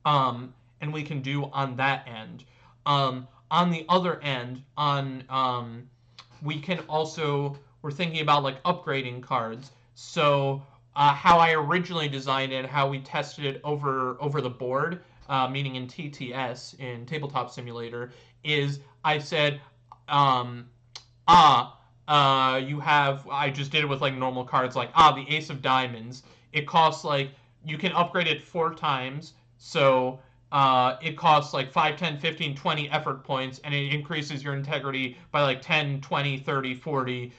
[SPEAKER 1] and we can do on that end. On the other end, we can also we're thinking about like upgrading cards. So how I originally designed it, how we tested it over the board, meaning in TTS in Tabletop Simulator, is I said, um, you have. I just did it with like normal cards, like the Ace of Diamonds. It costs like you can upgrade it 4 times, so it costs like 5, 10, 15, 20 effort points, and it increases your integrity by like 10, 20, 30, 40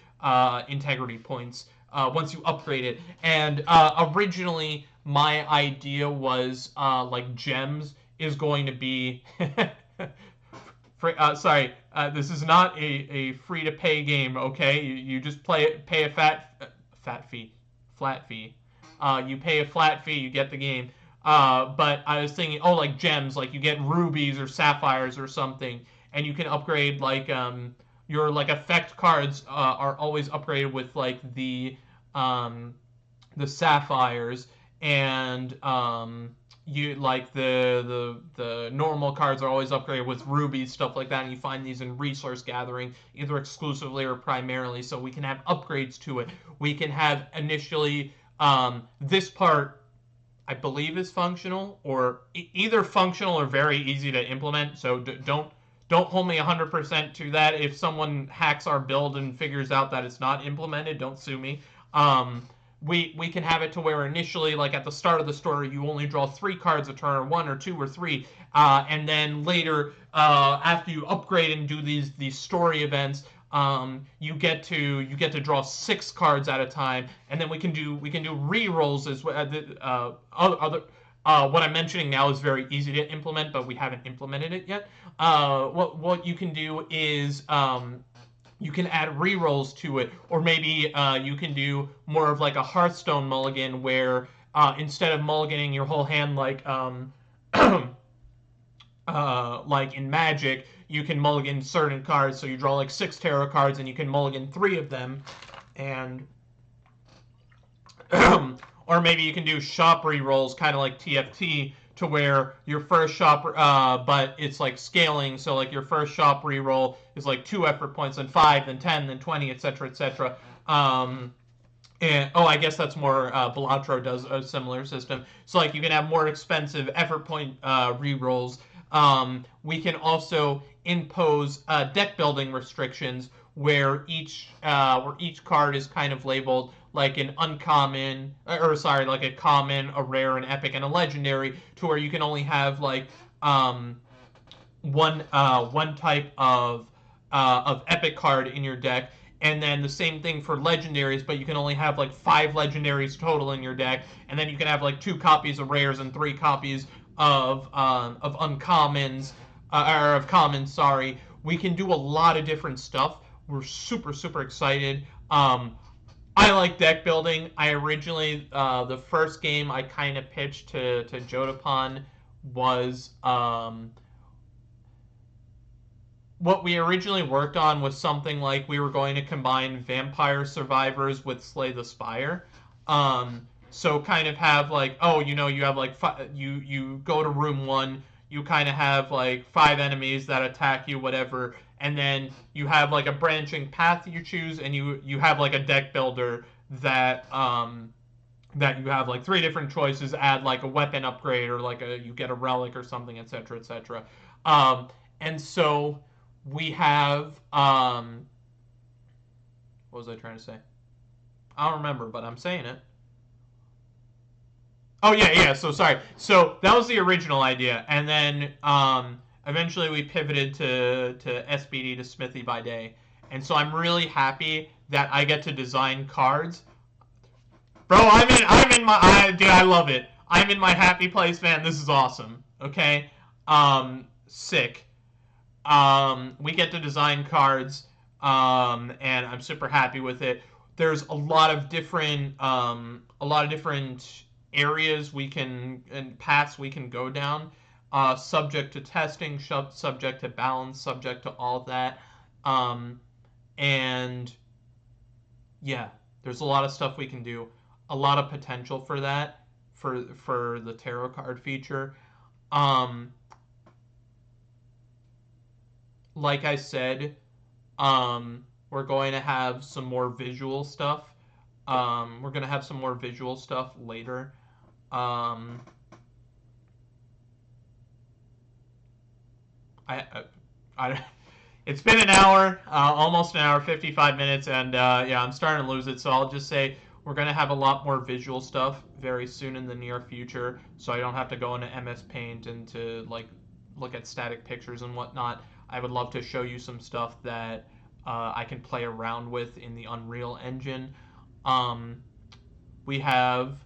[SPEAKER 1] integrity points once you upgrade it. And originally, my idea was like gems is going to be. Sorry, this is not a free to pay game. Okay, you just pay a fat fee, flat fee. You pay a flat fee, you get the game. But I was thinking, oh, like gems, like you get rubies or sapphires or something, and you can upgrade like your like effect cards are always upgraded with like the sapphires, and you like the normal cards are always upgraded with rubies, stuff like that, and you find these in resource gathering either exclusively or primarily. So we can have upgrades to it. We can have initially this part I believe is functional, or either functional or very easy to implement. So don't hold me 100% to that. If someone hacks our build and figures out that it's not implemented, don't sue me. We can have it to where initially, like at the start of the story, you only draw 3 cards a turn, or 1 or 2 or 3, and then later, after you upgrade and do these story events, you get to draw 6 cards at a time, and then we can do re-rolls as well. What I'm mentioning now is very easy to implement, but we haven't implemented it yet. What you can do is you can add re-rolls to it, or maybe you can do more of like a Hearthstone mulligan, where instead of mulliganing your whole hand like in Magic, you can mulligan certain cards. So you draw like 6 tarot cards, and you can mulligan 3 of them, and or maybe you can do shop re-rolls, kind of like TFT, to where your first shop, but it's like scaling. So like your first shop re-roll is like 2 effort points, then 5, then 10, then 20, etc., etc. And I guess that's more. Balatro does a similar system. So like you can have more expensive effort point re-rolls. We can also impose deck building restrictions where each card is kind of labeled like an uncommon, or sorry, like a common, a rare, an epic, and a legendary, to where you can only have like one type of epic card in your deck, and then the same thing for legendaries, but you can only have like 5 legendaries total in your deck, and then you can have like 2 copies of rares and 3 copies of uncommons, or of commons. Sorry, we can do a lot of different stuff. We're super excited. I like deck building. I originally, the first game I kind of pitched to Jotapon was, what we originally worked on was something like we were going to combine Vampire Survivors with Slay the Spire. So kind of have like, you have like, you go to room 1, you kind of have like 5 enemies that attack you, whatever, and then you have like a branching path you choose, and you have like a deck builder that you have like 3 different choices, add like a weapon upgrade, or like you get a relic or something, etc., etc. And so we have what was I trying to say? I don't remember, but I'm saying it. Oh yeah. So sorry. So that was the original idea, and then eventually we pivoted to SBD, to Smithy by Day, and so I'm really happy that I get to design cards. Bro, dude, I love it. I'm in my happy place, man. This is awesome. Okay, sick. We get to design cards, and I'm super happy with it. there's a lot of different areas we can and paths we can go down, subject to testing, subject to balance, subject to all of that, and yeah, there's a lot of stuff we can do, a lot of potential for that, for the tarot card feature. Um, like I said, we're going to have some more visual stuff. We're going to have some more visual stuff later. Um, I, I, it's been an hour, almost an hour, 55 minutes, and yeah, I'm starting to lose it. So I'll just say we're going to have a lot more visual stuff very soon in the near future. So I don't have to go into MS Paint and to like look at static pictures and whatnot. I would love to show you some stuff that I can play around with in the Unreal Engine. Um, we have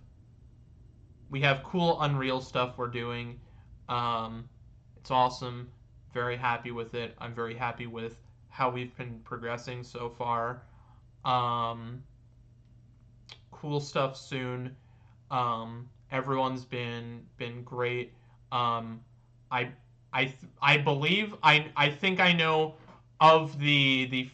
[SPEAKER 1] cool Unreal stuff we're doing. It's awesome. Very happy with it. I'm very happy with how we've been progressing so far. Um, cool stuff soon. Everyone's been great. Um, I I believe I think I know of the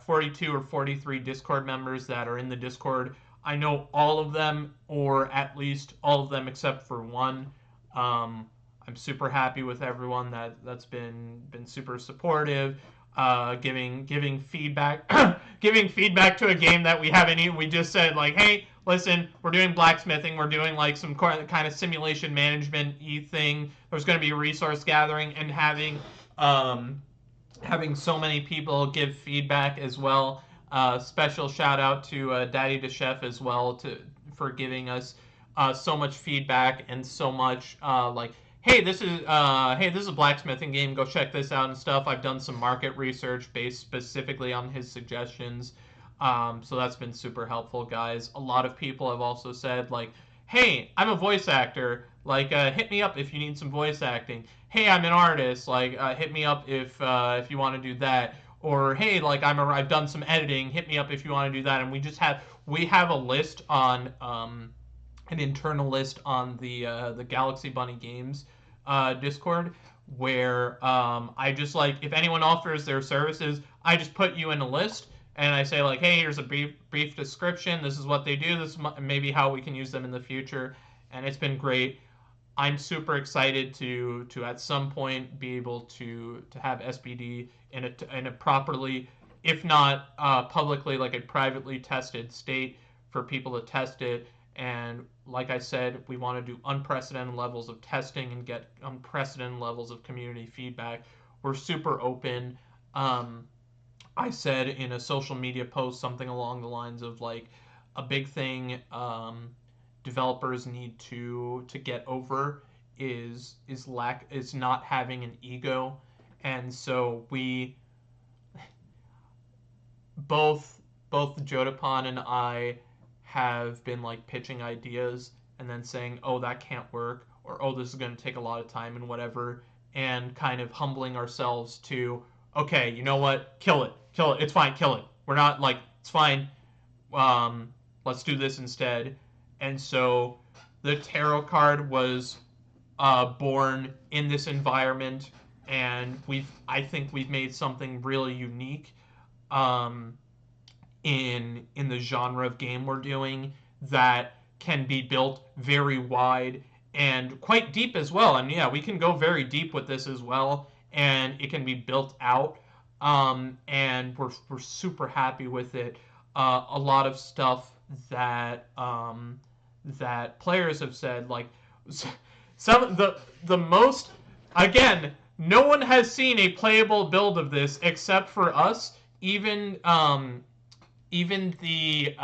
[SPEAKER 1] 42 or 43 Discord members that are in the Discord. I know all of them, or at least all of them except for one. Um, I'm super happy with everyone that's been super supportive, giving feedback, giving feedback to a game that we haven't even. We just said like, hey, listen, we're doing blacksmithing, we're doing like some kind of simulation management thing. There's going to be a resource gathering, and having so many people give feedback as well. Special shout out to Daddy the Chef as well for giving us so much feedback and so much like, hey, this is a blacksmithing game. Go check this out and stuff. I've done some market research based specifically on his suggestions. So that's been super helpful, guys. A lot of people have also said like, hey, I'm a voice actor. Like, hit me up if you need some voice acting. Hey, I'm an artist. Like, hit me up if you want to do that. Or hey, like I've done some editing. Hit me up if you want to do that. And we have a list on an internal list on the Galaxy Bunny Games Discord where I just like if anyone offers their services, I just put you in a list and I say like, hey, here's a brief description. This is what they do. This is maybe how we can use them in the future, and it's been great. I'm super excited to at some point be able to have SBD in a properly, if not publicly, like a privately tested state for people to test it. And like I said, we want to do unprecedented levels of testing and get unprecedented levels of community feedback. We're super open. I said in a social media post something along the lines of like a big thing developers need to get over is not having an ego, and so we both Jodapan and I have been like pitching ideas and then saying, oh, that can't work, or oh, this is going to take a lot of time and whatever, and kind of humbling ourselves to, okay, you know what, kill it, it's fine, kill it, we're not like, it's fine, let's do this instead. And so the tarot card was born in this environment, and I think we've made something really unique in the genre of game we're doing that can be built very wide and quite deep as well. And yeah, we can go very deep with this as well, and it can be built out. And we're super happy with it. A lot of stuff that that players have said, like some the most, again, no one has seen a playable build of this except for us. Even the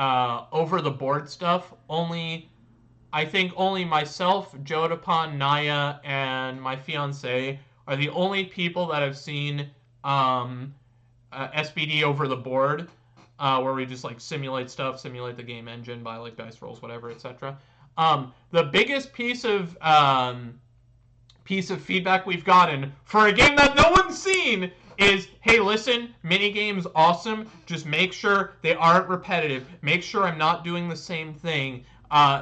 [SPEAKER 1] over the board stuff, I think only myself, Jodapan, Naia, and my fiance are the only people that have seen SBD over the board, where we just like simulate stuff, simulate the game engine by like dice rolls, whatever, etc. The biggest piece of feedback we've gotten for a game that no one's seen is, hey, listen, minigames awesome. Just make sure they aren't repetitive. Make sure I'm not doing the same thing.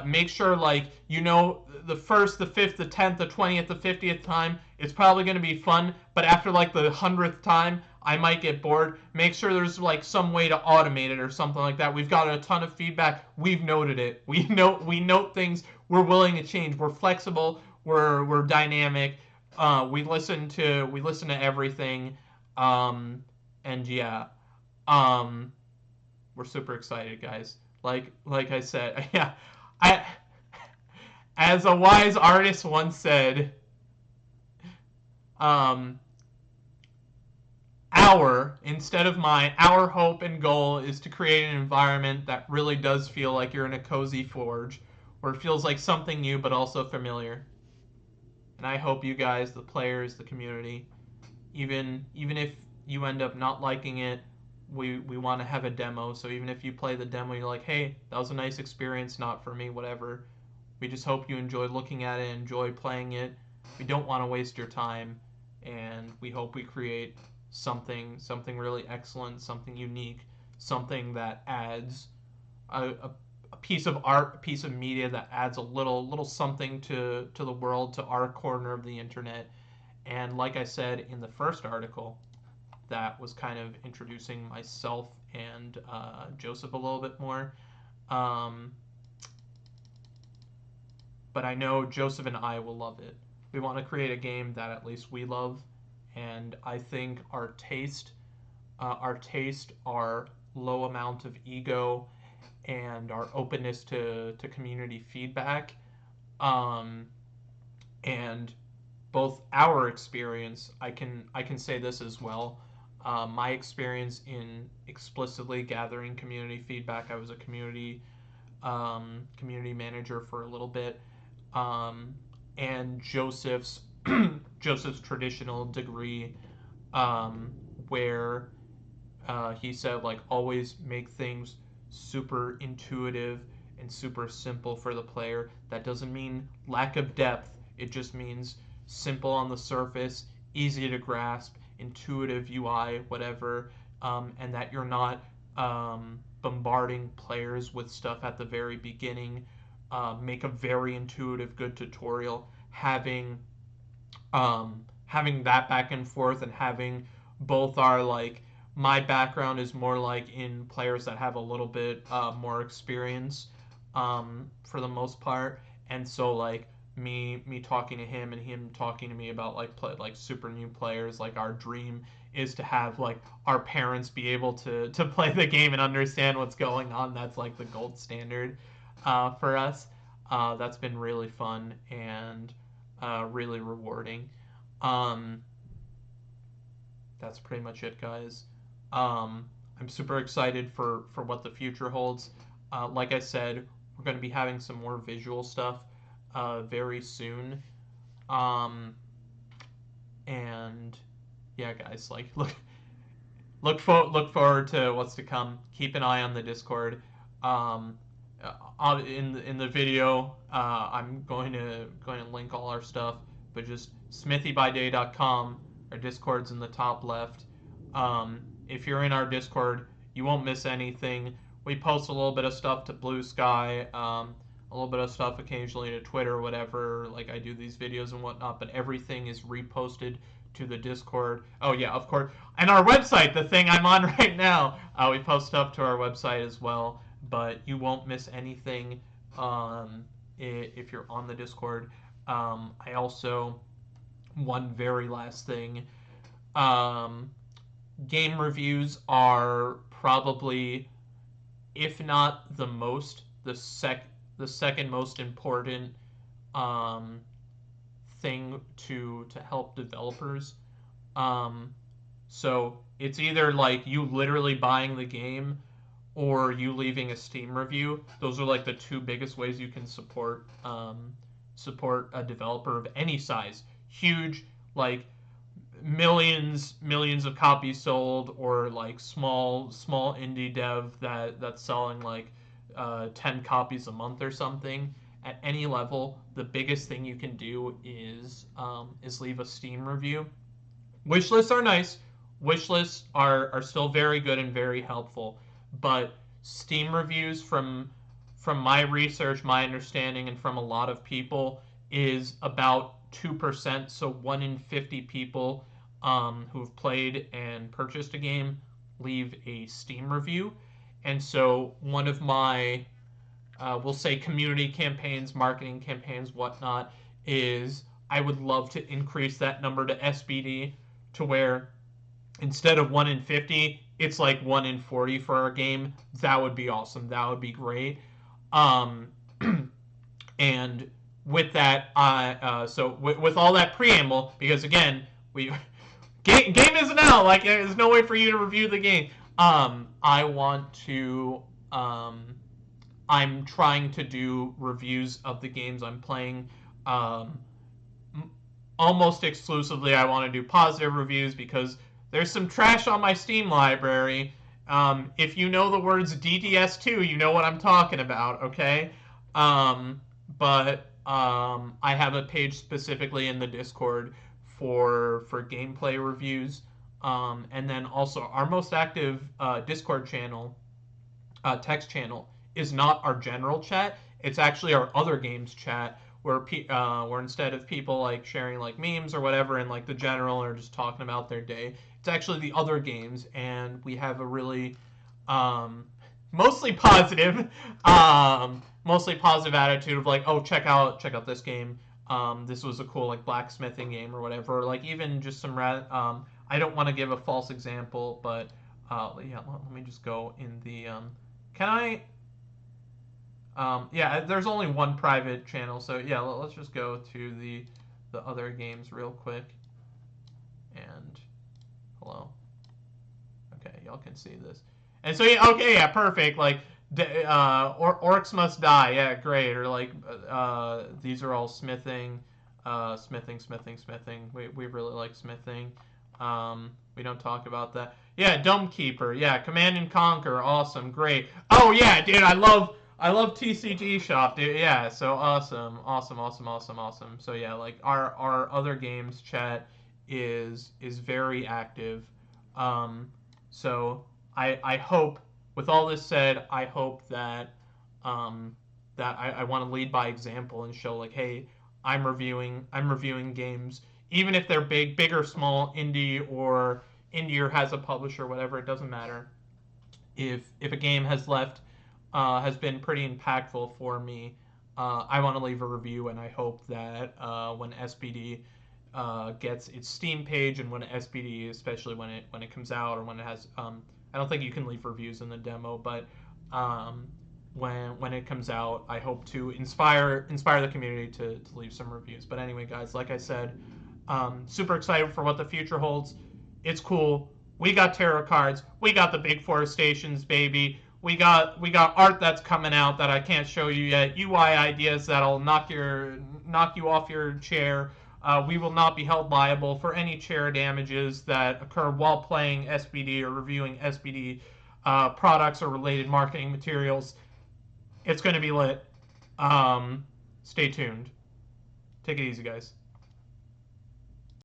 [SPEAKER 1] Make sure, like, the first, the fifth, the 10th, the 20th, the 50th time, it's probably going to be fun. But after, like, the 100th time, I might get bored. Make sure there's, like, some way to automate it or something like that. We've got a ton of feedback. We've noted it. We note things. We're willing to change. We're flexible. We're dynamic. We listen to everything. And yeah, um, we're super excited, guys. Like I said, yeah, I as a wise artist once said, um, our hope and goal is to create an environment that really does feel like you're in a cozy forge, where it feels like something new but also familiar. And I hope you guys, the players, the community, even if you end up not liking it, we want to have a demo. So even if you play the demo, you're like, hey, that was a nice experience, not for me, whatever. We just hope you enjoy looking at it, enjoy playing it. We don't want to waste your time, and we hope we create something really excellent, something unique, something that adds a piece of art, a piece of media that adds a little something to the world, to our corner of the internet. And like I said in the first article, that was kind of introducing myself and Joseph a little bit more. Um, but I know Joseph and I will love it. We want to create a game that at least we love, and I think our low amount of ego, and our openness to community feedback, um, and both our experience. I can say this as well. My experience in explicitly gathering community feedback. I was a community manager for a little bit, um, and Joseph's traditional degree, um, where he said, like, always make things super intuitive and super simple for the player. That doesn't mean lack of depth. It just means simple on the surface, easy to grasp, intuitive UI, whatever, and that you're not bombarding players with stuff at the very beginning. Make a very intuitive, good tutorial. Having that back and forth, and having both our, like, my background is more like in players that have a little bit more experience, for the most part, and so, like, me talking to him and him talking to me about, like, like super new players. Like, our dream is to have, like, our parents be able to play the game and understand what's going on. That's like the gold standard for us. That's been really fun and really rewarding. Um, that's pretty much it, guys. I'm super excited for what the future holds. Like I said, we're going to be having some more visual stuff very soon. Um, and yeah, guys, like, look forward to what's to come. Keep an eye on the Discord. Um, in the video, I'm going to link all our stuff, but just smithybyday.com. Our Discord's in the top left. If you're in our Discord, you won't miss anything. We post a little bit of stuff to Blue Sky, a little bit of stuff occasionally to Twitter, whatever. Like, I do these videos and whatnot, but everything is reposted to the Discord. Oh yeah, of course. And our website, the thing I'm on right now, we post up to our website as well. But you won't miss anything if you're on the Discord. I also, one very last thing, um, game reviews are probably, if not the second most important um, thing to help developers. Um, so it's either like you literally buying the game, or you leaving a Steam review. Those are, like, the two biggest ways you can support a developer of any size. Huge, like, millions of copies sold, or, like, small indie dev that's selling, like, 10 copies a month or something. At any level, the biggest thing you can do is leave a Steam review. Wish lists are nice. wish lists are still very good and very helpful, but Steam reviews from my research, my understanding, and from a lot of people is about 2%. So 1 in 50 people who've played and purchased a game leave a Steam review. And so one of my, we'll say, community campaigns, marketing campaigns, whatnot, is I would love to increase that number to SBD to where instead of 1 in 50, it's like 1 in 40 for our game. That would be awesome. That would be great. Um, and with that, so with all that preamble, because again, we game isn't out. Like there's no way for you to review the game. I want to. I'm trying to do reviews of the games I'm playing. Um, Almost exclusively, I want to do positive reviews because there's some trash on my Steam library. If you know the words DDS2, you know what I'm talking about, okay? But I have a page specifically in the Discord for gameplay reviews. And then also our most active Discord channel, text channel, is not our general chat. It's actually our other games chat where instead of people like sharing like memes or whatever in like the general or just talking about their day, it's actually the other games, and we have a really um, mostly positive, mostly positive attitude of like, oh, check out this game. This was a cool like blacksmithing game or whatever. Or, like even just some I don't want to give a false example, but yeah, let me just go in the can I yeah, there's only one private channel, so yeah, let's just go to the other games real quick. And hello. Okay, y'all can see this. And so yeah, okay, yeah, perfect. Like orcs must die. Yeah, great. Or like these are all smithing, smithing. We really like smithing. We don't talk about that. Yeah, Dome Keeper. Yeah, Command and Conquer. Awesome, great. Oh yeah, dude, I love TCG Shop, dude. Yeah, so awesome. So yeah, like our other games chat is very active. Um, so I hope, with all this said, I hope that I want to lead by example and show like, hey, I'm reviewing games, even if they're big or small, indie or has a publisher, whatever, it doesn't matter. If a game has been pretty impactful for me, I want to leave a review, and I hope that when SBD gets its Steam page, and when SBD, especially when it comes out, or when it has, I don't think you can leave reviews in the demo, but um, when it comes out, I hope to inspire the community to leave some reviews. But anyway, guys, like I said, super excited for what the future holds. It's cool. We got tarot cards. We got the big forestations, baby. We got art that's coming out that I can't show you yet. UI ideas that'll knock you off your chair. We will not be held liable for any chair damages that occur while playing SBD or reviewing SBD products or related marketing materials. It's going to be lit. Stay tuned. Take it easy, guys.